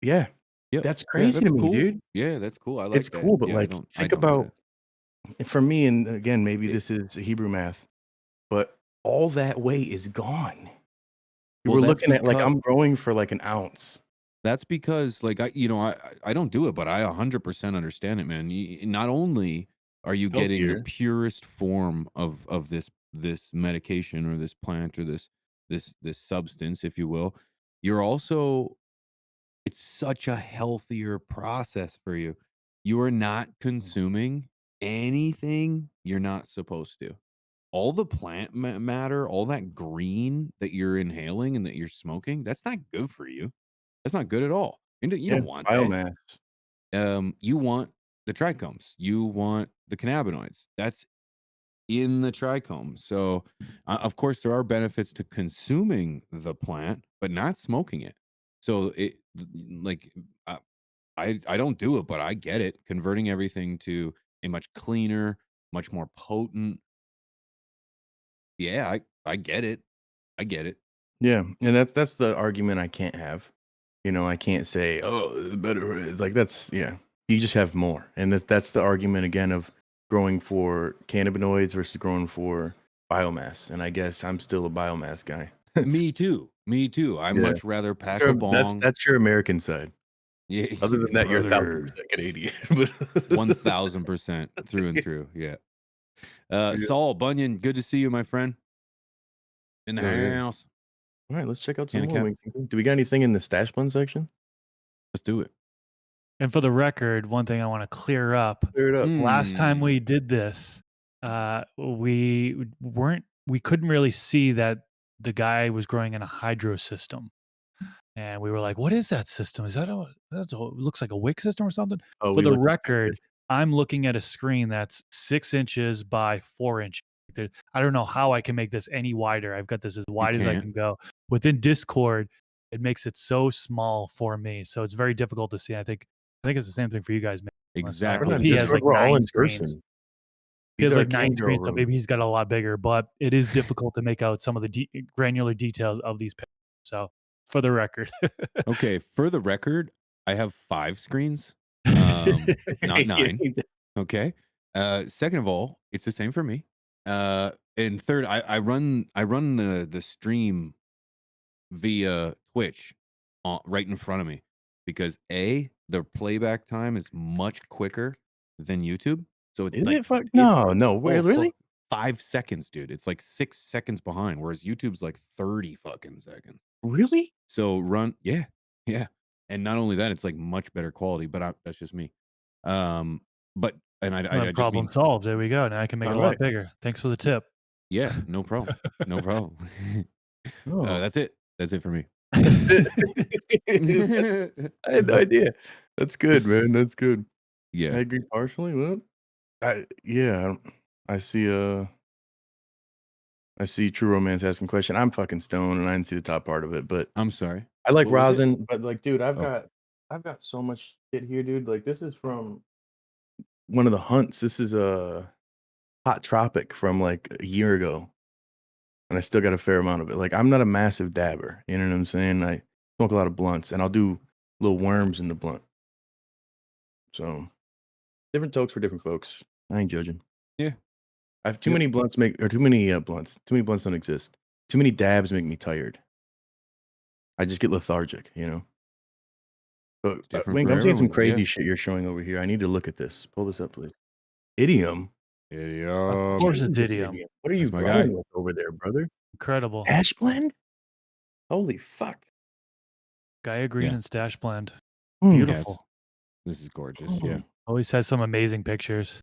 Yeah. Yep. That's Yeah, crazy that's to me, cool. dude. Yeah, that's cool. I like It's that. cool, but Yeah, like I think don't do about that. for me, and again, maybe It- this is Hebrew math, but all that weight is gone. Well, We're that's looking at like because- I'm growing for like an ounce. That's because, like, I don't do it, but I 100% understand it, man. Not only are you getting the Healthier. purest form of this medication or this plant or this substance, if you will, you're also, it's such a healthier process for you. You are not consuming anything you're not supposed to. All the plant matter, all that green that you're inhaling and that you're smoking, that's not good for you. That's not good at all. You don't want that. Biomass. You want the trichomes. You want the cannabinoids. That's in the trichome. So, of course, there are benefits to consuming the plant, but not smoking it. So, I don't do it, but I get it. Converting everything to a much cleaner, much more potent. Yeah, I get it. I get it. Yeah, and that's the argument I can't have. I can't say, "Oh, it's better." It's like yeah. You just have more, and that's the argument again of growing for cannabinoids versus growing for biomass. And I guess I'm still a biomass guy. Me too. I much rather pack a Sure, bong. that's your American side. Yeah. Other than that, you're brother. 1,000% Canadian. 1000% through and through. Yeah. Saul Bunyan, good to see you, my friend. In the Yeah. house. All right, let's check out some Handicap. more. Do we got anything in the stash blend section? Let's do it. And for the record, one thing I want to clear up. Clear it up. Last time we did this, we couldn't really see that the guy was growing in a hydro system. and we were like, "What is that system? Is that looks like a Wix system or something?" Oh, For we the looked at that too. record, I'm looking at a screen that's 6 inches by 4 inches. I don't know how I can make this any wider. I've got this as You wide as I can't. can go. Within Discord, it makes it so small for me, so it's very difficult to see. I think it's the same thing for you guys, man. Exactly. We're not He has Discord. like We're all 9 in screens. person. He These has are like 9 Game Girl screens, so rooms. maybe he's got a lot bigger, but it is difficult to make out some of the granular details of these pictures. So, for the record. Okay, for the record, I have 5 screens, not 9. Okay. Second of all, it's the same for me. And third, I run the stream via Twitch right in front of me because the playback time is much quicker than YouTube. So it's Is like it? Fuck it no. Wait, really? fuck, 5 seconds, dude. It's like 6 seconds behind, whereas YouTube's like 30 fucking seconds. Really? So yeah. And not only that, it's like much better quality, but that's just me. But and I just Problem mean, solved. There we go. Now I can make it a lot Alright. bigger. Thanks for the tip. yeah, no problem. No problem. Oh, That's it. That's it for me. that's it. I had no idea. That's good, man. That's good. I Yeah. agree partially. Well, yeah. I see True Romance asking question. I'm fucking stoned and I didn't see the top part of it, but I'm sorry. I like What was it? rosin. But like, dude, I've Oh. got so much shit here, dude. Like, this is from one of the hunts. This is a Hot Tropic from like a year ago, and I still got a fair amount of it. Like, I'm not a massive dabber. You know what I'm saying? I smoke a lot of blunts, and I'll do little worms in the blunt. So, different tokes for different folks. I ain't judging. Yeah. I have too Yep. many blunts too many blunts. Too many blunts don't exist. Too many dabs make me tired. I just get lethargic, you know. But It's different Wink, for I'm seeing some everyone. crazy Yeah. shit you're showing over here. I need to look at this. Pull this up, please. Idiom. Of course it's Jesus, idiom. What are you That's my guy. growing with over there, brother? Incredible. Ash blend? Holy fuck. Gaia Green Yeah. and Stash Blend. Mm. Beautiful. This is gorgeous. Yeah. Always has some amazing pictures.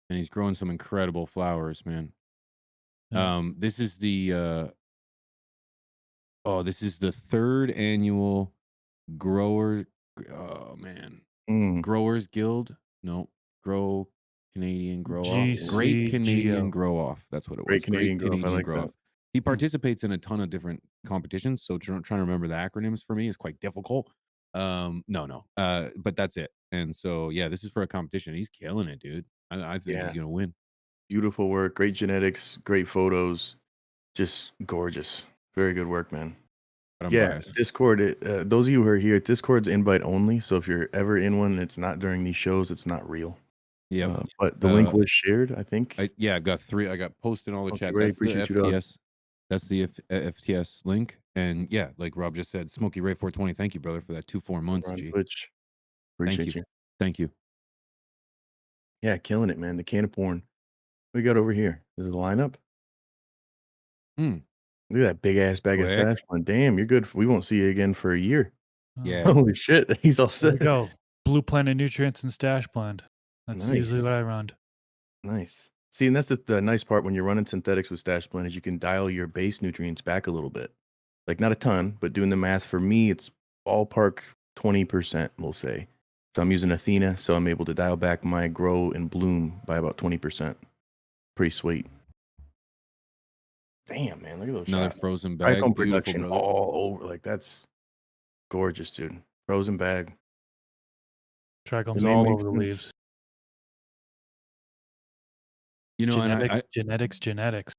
And he's growing some incredible flowers, man. Yeah. This is the third annual grower Growers Guild. No, Grow Canadian Grow Off. Great Canadian GCGO. Grow Off. That's what it was. Great Canadian Grow Off. I like Grow that. Off. He participates in a ton of different competitions, so trying to remember the acronyms for me is quite difficult. No. But that's it. And so yeah, this is for a competition. He's killing it, dude. I think he's gonna win. Beautiful work. Great genetics. Great photos. Just gorgeous. Very good work, man. But I'm Yeah, biased. Discord. Those of you who are here, Discord's invite only. So if you're ever in one, it's not during these shows. It's not real. Yep. But the link was shared, I think. I got 3. I got posted in all the Okay, chat. Ray, That's the appreciate you, dog. FTS. That's the FTS link. And yeah, like Rob just said, Smokey Ray 420. Thank you, brother, for that 2-4 months. On G. Twitch. Appreciate you. Thank you. Yeah, killing it, man. The can of porn. What we got over here? This is a lineup. Look at that big ass bag of Quick. stash. Damn, you're good. We won't see you again for a year. Yeah. Holy shit. He's all There we set. go. Blue Planet Nutrients and Stash Blend. That's usually Nice. what I run. Nice. See, and that's the nice part when you're running synthetics with Stash Blend is you can dial your base nutrients back a little bit. Like not a ton, but doing the math for me, it's ballpark 20%, we'll say. So I'm using Athena, so I'm able to dial back my grow and bloom by about 20%. Pretty sweet. Damn, man, look at those Another shots. frozen bag. Trichome Beautiful, production brother. all over. Like that's gorgeous, dude. Frozen bag. Trichomes name all makes over the sense. leaves. You know, Genetics.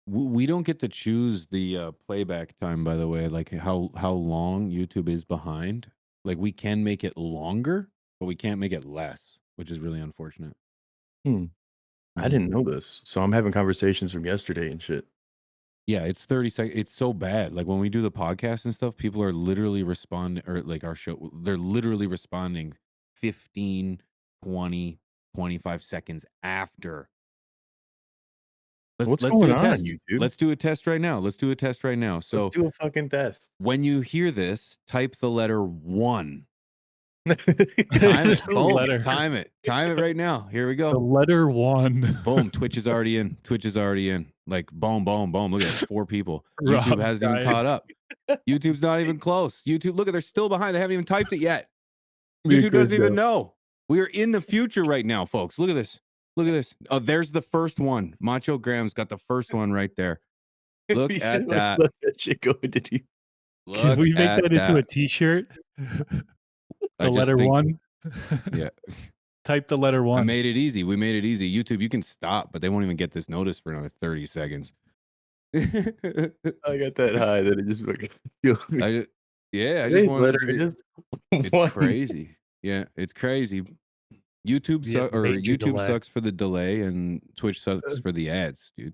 We don't get to choose the playback time, by the way, like how long YouTube is behind. Like we can make it longer, but we can't make it less, which is really unfortunate. I didn't know this. So I'm having conversations from yesterday and shit. Yeah, it's 30 seconds. It's so bad. Like when we do the podcast and stuff, people are literally responding, or like our show, they're literally responding 15, 20, 25 seconds after. What's Let's going do a on, test. YouTube? Let's do a test right now. So Let's do a fucking test. when you hear this, type the letter 1. Time it. The Boom. letter. Time it right now. Here we The go. letter 1. Boom. Twitch is already in. Like boom. Look at that. 4 people. Rob's YouTube hasn't even dying. caught up. YouTube's not even close. YouTube, look at, they're still behind. They haven't even typed it yet. Be a YouTube doesn't good even joke. know. We are in the future right now, folks. Look at this. Look at this. Oh, there's the first one. Macho Graham's got the first one right there. Look He at said, that. Let that shit go into you. Can Look we make at that into a that. T-shirt? I The just letter think, one. yeah. Type the letter I one. made it easy. We made it easy. YouTube, you can stop, but they won't even get this notice for another 30 seconds. I got that high that it just fucking killed me. I just Today's wanted letter to be, is it's one. crazy. Yeah, it's crazy. YouTube We have major YouTube delay. sucks for the delay, and Twitch sucks for the ads, dude.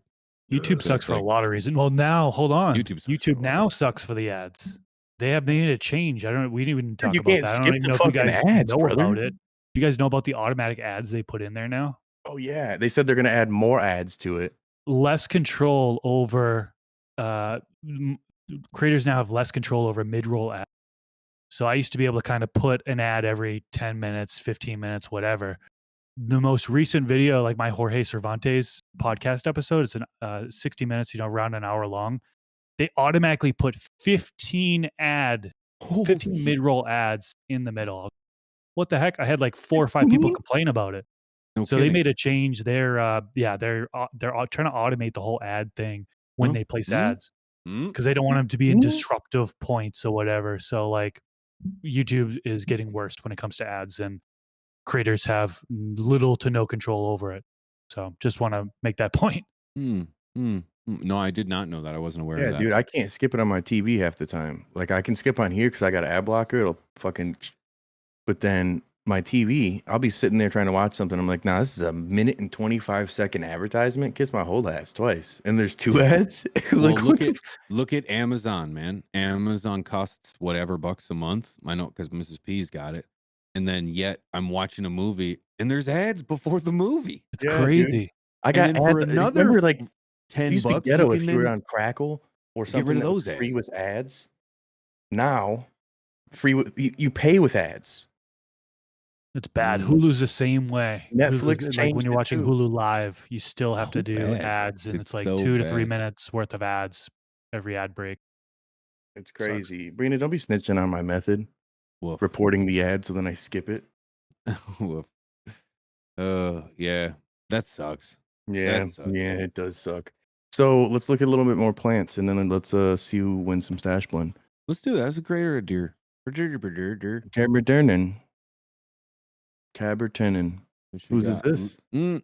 YouTube So sucks it's for a like, lot of reasons. Well, now hold on. YouTube sucks for a YouTube lot. now sucks for the ads. They have made a change. We didn't even talk You about can't that. I don't skip even the know if you fucking guys ads, know brother. about it. You guys know about the automatic ads they put in there now? Oh yeah, they said they're gonna add more ads to it. Less control over creators now have less control over mid-roll ads. So I used to be able to kind of put an ad every 10 minutes, 15 minutes, whatever. The most recent video, like my Jorge Cervantes podcast episode, it's 60 minutes, around an hour long. They automatically put 15 mid-roll ads in the middle. What the heck? I had like 4 or 5 people complain about it. No So they kidding. made a change. They're trying to automate the whole ad thing when Huh? they place Mm. ads Mm. because they don't want them to be in disruptive points or whatever. So like YouTube is getting worse when it comes to ads, and creators have little to no control over it. So just want to make that point. No, I did not know that. I wasn't aware of Yeah, that. dude, I can't skip it on my TV half the time. Like I can skip on here because I got an ad blocker. It'll fucking. But then my TV, I'll be sitting there trying to watch something. I'm like, nah, this is a minute and 25-second advertisement. Kiss my whole ass twice, and there's 2 ads. Well, Like, what the look at Amazon, man. Amazon costs whatever bucks a month. I know because Mrs. P's got it. And then yet I'm watching a movie and there's ads before the movie. It's Yeah, dude. crazy. I got And then for ads. another Remember, like, it 10 used to be bucks, ghetto you if can you were then on Crackle or get something rid of that was those free ads. with ads. Now, free with you pay with ads. It's bad. Mm. Hulu's the same way. Netflix like when changed you're it watching too. Hulu Live, you still have to So do bad. ads, and It's it's like so 2 to 3 bad. minutes worth of ads every ad break. It's Sucks. crazy. Brina, don't be snitching on my method. Woof. Reporting the ad so then I skip it. Woof. Yeah. That sucks. Yeah, That sucks. yeah, it does suck. So let's look at a little bit more plants, and then let's see who wins some stash blend. Let's do that. That's a great idea. Caberternin. Whose is this? You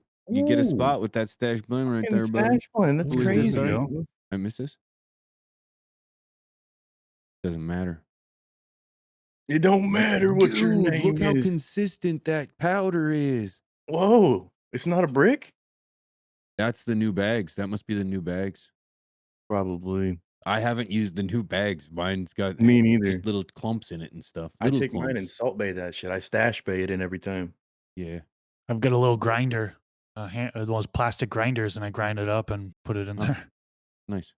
get a Ooh, spot with that stash blend right fucking there, buddy. stash blend. That's Who is this, crazy. sorry? Yo. I missed this. Doesn't matter. It don't matter what your Dude, name look how is. consistent that powder is. Whoa, it's not a brick? That's the new bags. That must be the new bags. Probably. I haven't used the new bags. Mine's got Me neither. just little clumps in it and stuff. I Little take mine and clumps. salt bay that shit. I stash bay it in every time. Yeah. I've got a little grinder, those plastic grinders, and I grind it up and put it in Oh. there. Nice.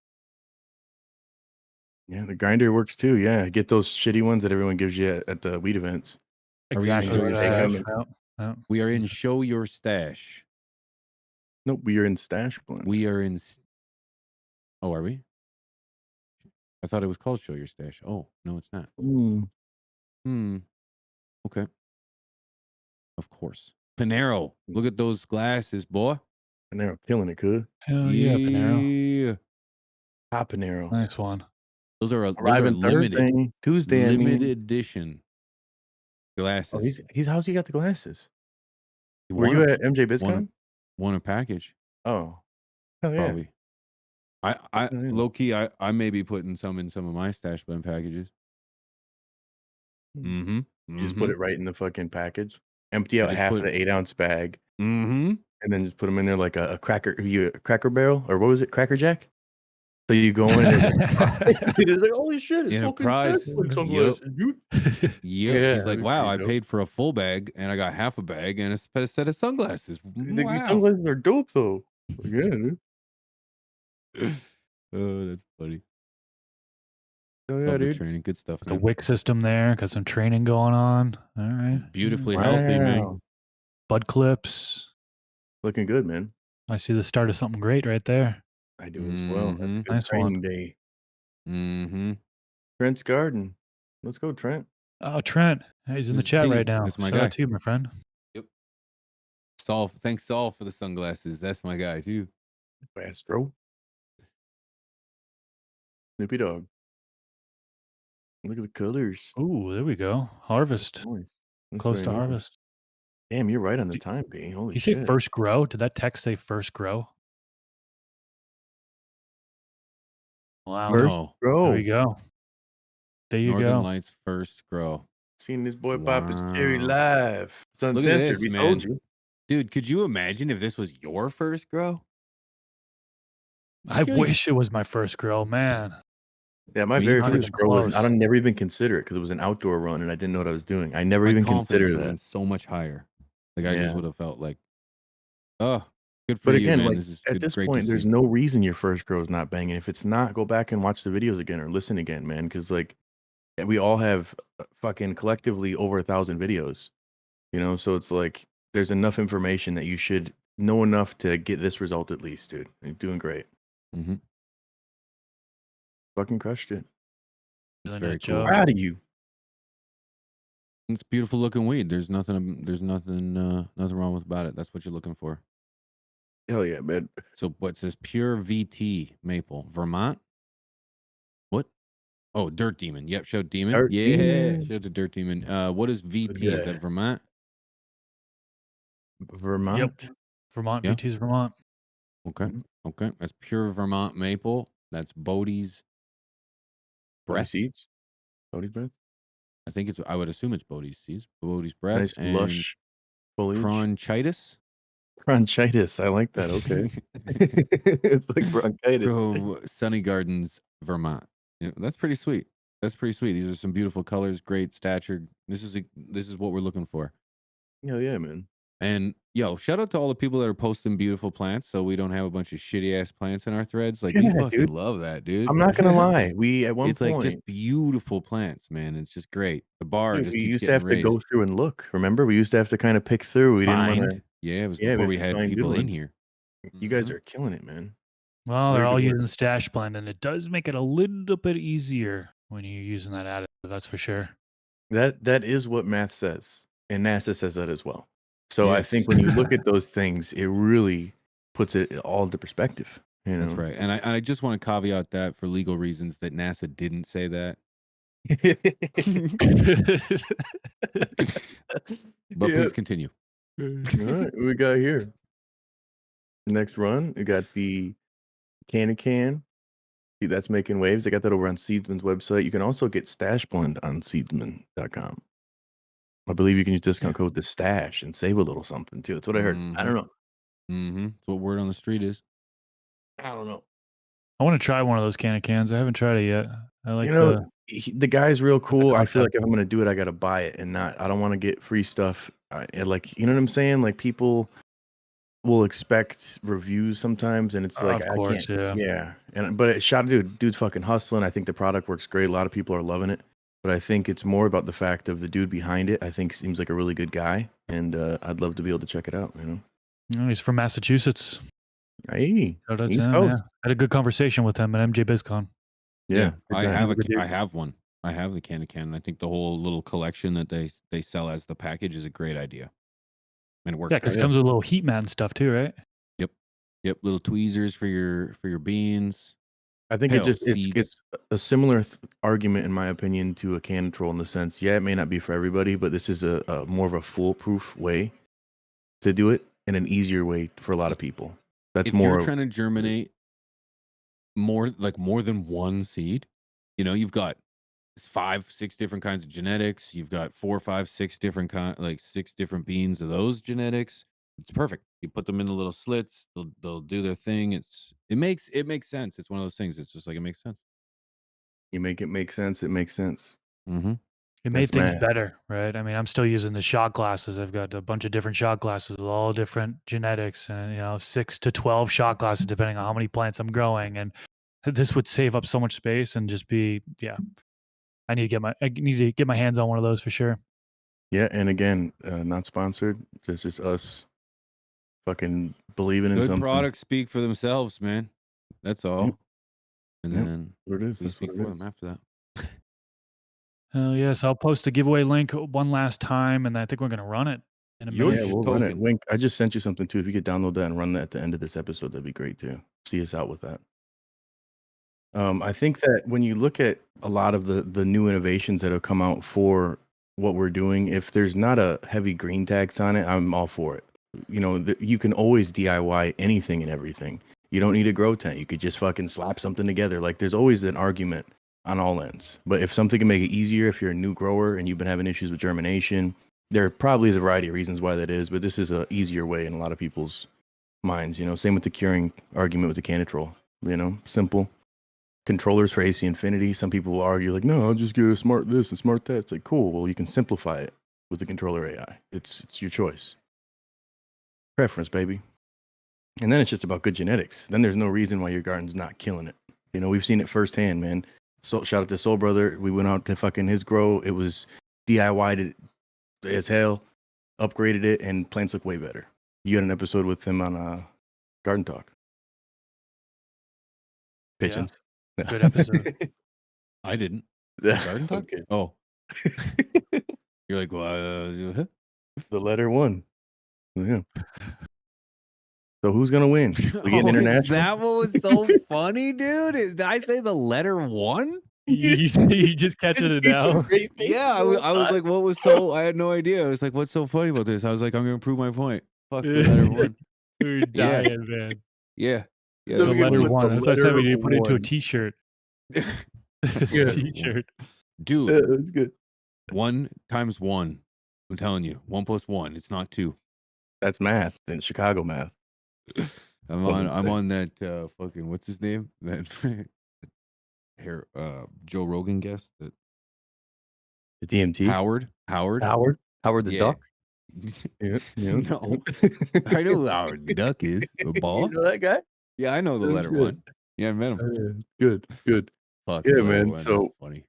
Yeah, the grinder works too. Yeah, get those shitty ones that everyone gives you at the weed events. Are we in Exactly. show your Take 'em stash? and- Yeah. We are in show your stash. Nope, we are in stash blend. We are in. Oh, are we? I thought it was called show your stash. Oh, no, it's not. Okay. Of course. Panero. Look at those glasses, boy. Panero killing it, could. Hell yeah, Panero. Yeah. Hot Panero. Nice one. Those are Arriving limited. Thursday, Tuesday. Limited I mean. edition glasses. Oh, he's how's he got the glasses? You Were want you a- at MJ BizCon? want a package? Oh, hell yeah. Probably. I Yeah. low key, I may be putting some in some of my stash blend packages. You just put it right in the fucking package. Empty out just half put- of the 8-ounce bag, Mm-hmm. and then just put them in there like a cracker. A Cracker Barrel, or what was it? Cracker Jack. So you go in and it's like, holy shit! It's In a fucking prize. Tesla sunglasses, dude. Yep. Yeah, He's like, that's wow, pretty I dope. paid for a full bag and I got half a bag and a set of sunglasses. These Wow. sunglasses are dope though. Like, yeah, dude. Oh, that's funny. Oh yeah, Love the dude. training. Good stuff, The man. wick system there. Got some training going on. All right. Beautifully healthy, man. Wow. Bud clips. Looking good, man. I see the start of something great right there. I do as well. That's a good Nice one. training day. Mm-hmm. Trent's garden. Let's go, Trent. Oh, Trent, he's in the This is chat T. right now. That's my Shout guy. out to you, my friend. Yep. Saul, thanks Saul for the sunglasses. That's my guy too. Astro. Snoopy Dog. Look at the colors. Ooh, there we go. Harvest. Nice. That's Close very to nice. harvest. Damn, you're right on the D- time, B. Holy You say shit. first grow? Did that text say first grow? Wow. First No. There we grow. go. There you Northern go. Lights first grow. Seen this boy pop his cherry Wow. live. It's Look at uncensored. this, We told man. you. Dude, could you imagine if this was your first grow? I Sheesh. wish it was my first grow, man. Yeah, my Me very Not too. even first grow was I close. don't never even consider it because it was an outdoor run and I didn't know what I was doing. I never My even confidence consider would have been that. so much higher. Like I just Yeah. would have felt like, oh, good for But you, again, man. like This is at good, this great point, to there's see. no reason your first grow is not banging. If it's not, go back and watch the videos again or listen again, man. Because like we all have fucking collectively over 1,000 videos, you know. So it's like there's enough information that you should know enough to get this result at least, dude. You're doing great. Mm-hmm. Fucking crushed it. It's Doing very it, cool. Joe. Proud of you. It's beautiful looking weed. There's nothing wrong with about it. That's what you're looking for. Hell yeah, man. So what's this? Pure VT maple, Vermont. What? Oh, Dirt Demon. Yep, showed Demon. Dirt Yeah, Demon. showed the Dirt Demon. What is VT? Is that Yeah. Vermont? Vermont. Vermont. Yeah. VT's Vermont. Okay. Mhm. Okay. That's pure Vermont maple. That's Bodie's Bodhi breath. seeds. Bodhi breath. I think it's. I would assume it's Bodie's seeds. Bodie's breath Nice and lush foliage. bronchitis. Bronchitis. I like that. Okay. It's like bronchitis. From Sunny Gardens, Vermont. Yeah, that's pretty sweet. That's pretty sweet. These are some beautiful colors, great stature. This is what we're looking for. Hell yeah, man. And yo, shout out to all the people that are posting beautiful plants, so we don't have a bunch of shitty ass plants in our threads. Like we Yeah, fucking dude. love that, dude. I'm not gonna lie. We at one It's like point, just beautiful plants, man. It's just great. The bar dude, just we keeps used to getting have to go raised. through and look. Remember, we used to have to kind of pick through. We didn't want to. Find. Yeah, it was Yeah, we before have we to had find good people in ones. here. You guys Mhm. are killing it, man. Well, they're Very all good using work. the stash blend, and it does make it a little bit easier when you're using that additive. That's for sure. That is what math says, and NASA says that as well. So I Yes. think when you look at those things, it really puts it all into perspective. You That's know, right. And I just want to caveat that for legal reasons that NASA didn't say that. But Yeah. please continue. All right, what we got here? Next run, we got the can. See, that's making waves. They got that over on Seedsman's website. You can also get Stash Blend on seedsman.com. I believe you can use discount code the stash and save a little something too. That's what I heard. I don't know. That's what word on the street is. I don't know. I want to try one of those cans. I haven't tried it yet. I like You know, the guy's real cool. I feel like concept. if I'm gonna do it, I gotta buy it and not. I don't want to get free stuff. And like, you know what I'm saying? Like people will expect reviews sometimes, and it's like Of I course, can't. yeah. Yeah, and but it shot, dude's fucking hustling. I think the product works great. A lot of people are loving it, but I think it's more about the fact of the dude behind it. I think seems like a really good guy, and I'd love to be able to check it out. You know, He's from Massachusetts. hey, Shout out to East him. Yeah. Coast. Had a good conversation with him at MJ BizCon. Yeah, good I guy. have Good dude. I have one. I have the can. I think the whole little collection that they sell as the package is a great idea, and it works. Yeah, because it yeah. comes with a little heat mat and stuff too, right? Yep, little tweezers for your beans. I think Hell, it's seeds. a similar argument in my opinion to a can troll in the sense, yeah, it may not be for everybody, but this is a more of a foolproof way to do it and an easier way for a lot of people. That's If more you're of, trying to germinate more than one seed, you know, you've got 5-6 different kinds of genetics. You've got 4, 5, 6 different like 6 different beans of those genetics. It's perfect. You put them in the little slits. They'll do their thing. It makes sense. It's one of those things. It's just like it makes sense. you make it make sense, it makes sense. Mm-hmm. It made That's things math. better, right? I mean, I'm still using the shot glasses. I've got a bunch of different shot glasses with all different genetics and 6 to 12 shot glasses depending on how many plants I'm growing. And this would save up so much space and just be, I need to get my hands on one of those for sure. Yeah, and again, not sponsored, just us fucking believing in Good something. products speak for themselves, man. That's all. Yep. And Yep. then What it is. we That's speak what for it them is. after that. Yes, I'll post the giveaway link one last time, and I think we're gonna run it in a Yoish. minute. Yeah, we'll run it. Token. Wink, I just sent you something too. If you could download that and run that at the end of this episode, that'd be great too. See us out with that. I think that when you look at a lot of the new innovations that have come out for what we're doing, if there's not a heavy green tax on it, I'm all for it. You know, you can always DIY anything and everything. You don't need a grow tent. You could just fucking slap something together. Like there's always an argument on all ends. But if something can make it easier, if you're a new grower and you've been having issues with germination, there probably is a variety of reasons why that is. But this is a easier way in a lot of people's minds. You know, same with the curing argument with the Canitrol. You know, simple controllers for AC Infinity. Some people will argue like, no, I'll just get a smart this and smart that. It's like, cool. Well, you can simplify it with the controller AI. It's your choice. Preference, baby. And then it's just about good genetics. Then there's no reason why your garden's not killing it. You know, we've seen it firsthand, man. So shout out to Soul Brother. We went out to fucking his grow. It was DIY'd it as hell, upgraded it, and plants look way better. You had an episode with him on Garden Talk. Pigeons. Good episode. I didn't. Garden Talk? Okay. Oh. You're like, well, The letter one. Yeah. So who's gonna win? We get oh, international. is that what was so funny, dude? Did I say the letter one? you just catching it now. Yeah, I was like, what was so? I had no idea. I was like, what's so funny about this? I was like, I'm gonna prove my point. Fuck the letter one. We're dying, man. Yeah. The we can letter put one. the That's why I said we need to put it into a one. t-shirt. Yeah. T-shirt. Dude, That's good. 1 times 1. I'm telling you, 1 plus 1. It's not 2. That's math in Chicago math. I'm on that fucking what's his name? That Joe Rogan guest that The DMT. Howard. Howard the Yeah. duck. Yeah. No. I know who Howard the duck is. A ball? You know that guy? Yeah, I know the That's letter good. 1. Yeah, I met him. Good. Fuck Yeah, the letter man, 1. so- That's funny.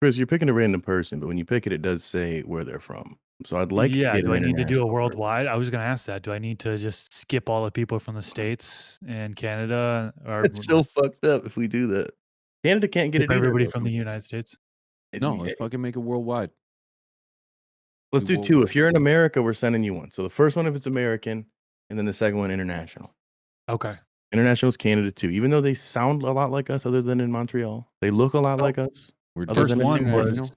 Chris, you're picking a random person, but when you pick it, it does say where they're from. So I'd like to Yeah, get do I an need to do a international person. worldwide? I was going to ask that. Do I need to just skip all the people from the States and Canada, or It's so fucked up if we do that. Canada can't get skip it either. everybody though. from the United States? No, let's fucking make it worldwide. Let's we do will- 2. If you're in America, we're sending you one. So the first one, if it's American, and then the second one, international. Okay. International is Canada too. Even though they sound a lot like us, other than in Montreal, they look a lot Oh. like us. We're Other First than one international. was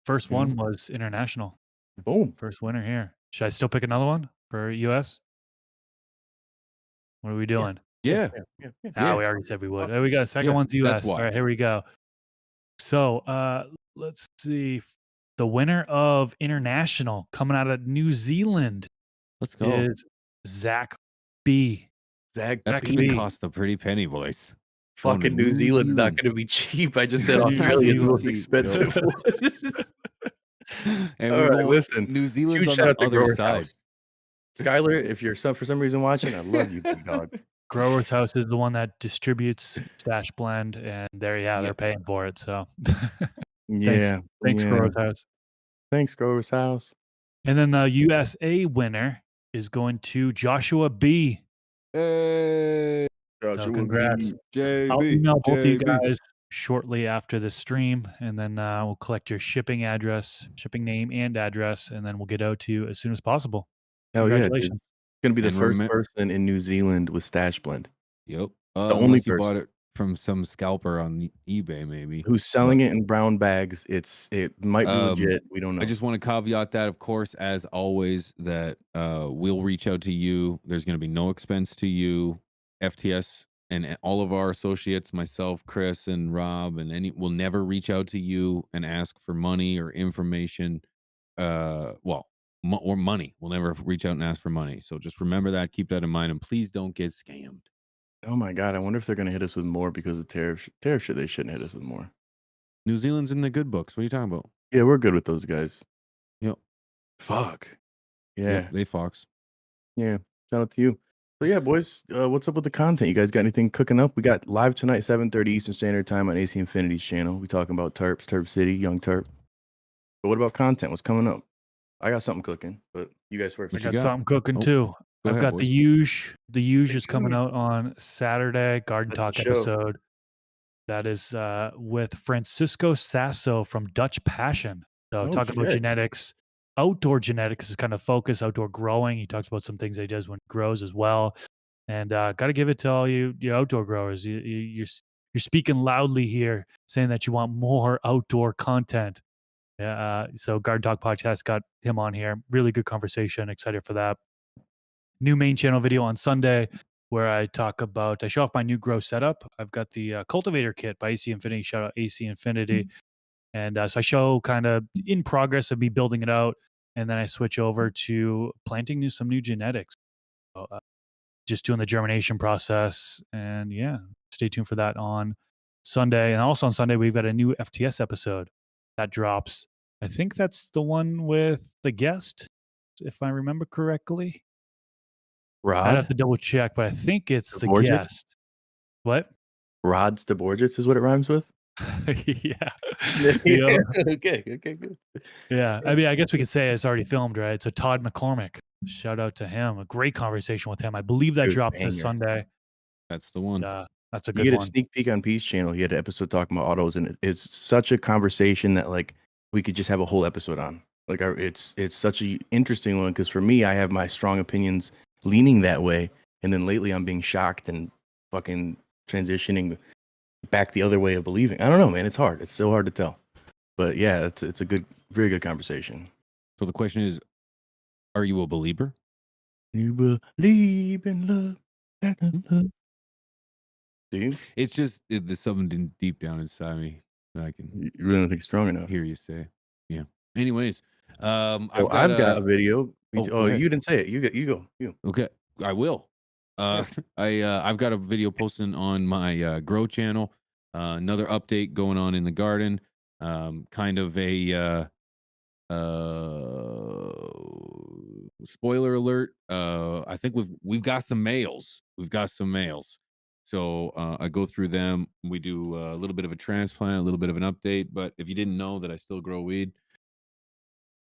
first Yeah. one was international. Boom. First winner here. Should I still pick another one for US? What are we doing? Yeah. Yeah. Ah, we already said we would. There we go. Second Yeah, one's that's US. why. All right, here we go. So let's see. The winner of international coming out of New Zealand Let's go. is Zach B. Zach, That's Zach gonna B. cost a pretty penny, boys. Going to Fucking New Zealand's not going to be cheap. I just said New Australia's the most Zealand. expensive one. And All we're right, going- listen. New Zealand's Huge on shout the out to other Grower's side. House. Skylar, if you're for some reason watching, I love you, big dog. Grower's House is the one that distributes Stash Blend, and they're Yeah. paying for it. So Yeah. thanks, yeah. Grower's House. Thanks, Grower's House. And then the USA winner is going to Joshua B. Hey, Joshua congrats. B. JB. I'll email both of you JB. guys shortly after the stream, and then we'll collect your shipping address, shipping name, and address, and then we'll get out to you as soon as possible. Hell yeah, dude. Congratulations. Gonna be the And first remem- person in New Zealand with Stash Blend Yep. only Unless you person. bought it from some scalper on eBay, maybe. who's selling it in brown bags. It might be legit. We don't know. I just want to caveat that, of course, as always, that we'll reach out to you. There's going to be no expense to you. FTS and all of our associates, myself, Chris, and Rob, and will never reach out to you and ask for money or information. Or money. We'll never reach out and ask for money. So just remember that. Keep that in mind, and please don't get scammed. Oh my god! I wonder if they're gonna hit us with more because of tariff shit. They shouldn't hit us with more. New Zealand's in the good books. What are you talking about? Yeah, we're good with those guys. Yep. Fuck. Yeah. Yep, they fox. Yeah. Shout out to you. So yeah, boys, what's up with the content? You guys got anything cooking up? We got live tonight, 7:30 Eastern Standard Time on AC Infinity's channel. We talking about Terps, Terp City, Young Terp. But what about content? What's coming up? I got something cooking, but you guys first. I What you got got? something cooking Oh, too. I've ahead, got boys. the Huge. The Huge is coming Huge. out on Saturday. Garden That's Talk the show. episode. That is with Francisco Sasso from Dutch Passion. So Oh talk about shit. genetics. Outdoor genetics is kind of focus, outdoor growing. He talks about some things that he does when he grows as well. And got to give it to all you outdoor growers. You're speaking loudly here, saying that you want more outdoor content. Yeah. So Garden Talk Podcast got him on here. Really good conversation. Excited for that. New main channel video on Sunday where I show off my new grow setup. I've got the cultivator kit by AC Infinity. Shout out AC Infinity. And so I show kind of in progress of me building it out. And then I switch over to planting some new genetics. So, just doing the germination process. And yeah, stay tuned for that on Sunday. And also on Sunday, we've got a new FTS episode that drops. I think that's the one with the guest, if I remember correctly. I'd have Rod to double check, but I think it's the Dvorak? guest. What? Rod Staborgis is what it rhymes with. Yeah. Yeah. Okay, good. Yeah. I mean, I guess we could say it's already filmed, right? So Todd McCormick. Shout out to him. A great conversation with him. I believe that Dude, dropped this banger. Sunday. That's the one. That's a You good get a one. sneak peek on Pete's channel. He had an episode talking about autos, and it's such a conversation that like we could just have a whole episode on. Like it's such a interesting one because for me, I have my strong opinions leaning that way, and then lately I'm being shocked and fucking transitioning back the other way of believing. I don't know, man. It's hard. It's so hard to tell. But yeah, it's a good, very good conversation. So the question is, are you a believer? You believe in love. Do you? It's just there's something deep down inside me that I can You really don't think it's strong enough? hear you say. Yeah. Anyways, So I've got a video. go ahead. You didn't say it. You go. You. Okay, I will. I've got a video posting on my grow channel. Another update going on in the garden. Kind of a spoiler alert. I think we've got some males. So I go through them. We do a little bit of a transplant, a little bit of an update. But if you didn't know that I still grow weed,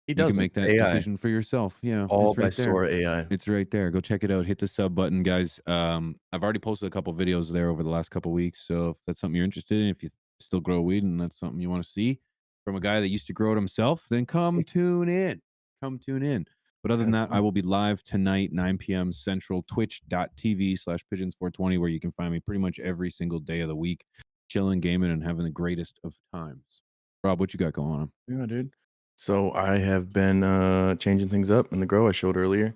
He you does can make that decision for yourself. Yeah, all it's by right there. Sora AI. It's right there. Go check it out. Hit the sub button, guys. I've already posted a couple videos there over the last couple weeks. So if that's something you're interested in, if you still grow weed and that's something you want to see from a guy that used to grow it himself, then come tune in. But other than that, I will be live tonight, 9 p.m. Central, twitch.tv/pigeons420, where you can find me pretty much every single day of the week, chilling, gaming, and having the greatest of times. Rob, what you got going on? Yeah, dude. So I have been changing things up in the grow I showed earlier.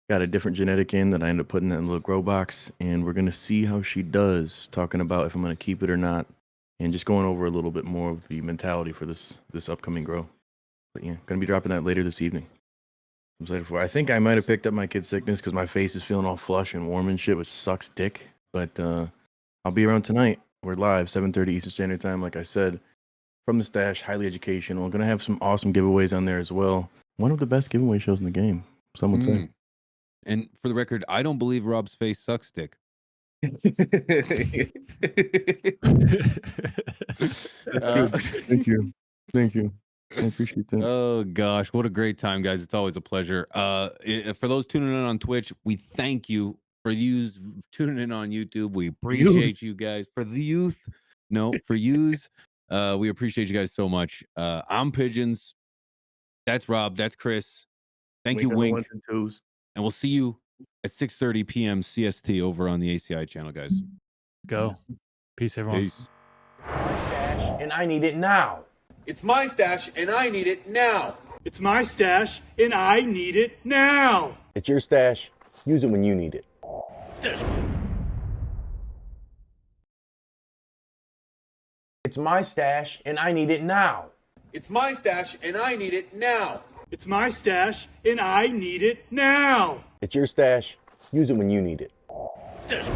Got a different genetic in that I ended up putting in a little grow box, and we're gonna see how she does. Talking about if I'm gonna keep it or not, and just going over a little bit more of the mentality for this upcoming grow. But yeah, gonna be dropping that later this evening. I'm excited for it. I think I might have picked up my kid sickness because my face is feeling all flush and warm and shit, which sucks dick. But I'll be around tonight. We're live, 7:30 Eastern Standard Time, like I said. From the Stash, highly educational. We're going to have some awesome giveaways on there as well. One of the best giveaway shows in the game, some would say. And for the record, I don't believe Rob's face sucks dick. Thank you. I appreciate that. Oh gosh, what a great time, guys. It's always a pleasure. For those tuning in on Twitch, we thank you. For yous tuning in on YouTube, we appreciate you guys. For the youth, no, for yous, we appreciate you guys so much. I'm Pigeons. That's Rob. That's Chris. Thank you, Wink. And we'll see you at 6:30 p.m. CST over on the ACI channel, guys. Go. Peace, everyone. Peace. My stash, and I need it now. It's my stash, and I need it now. It's my stash, and I need it now. It's your stash. Use it when you need it. It's my stash, and I need it now. It's my stash, and I need it now. It's my stash, and I need it now. It's your stash. Use it when you need it. Stash.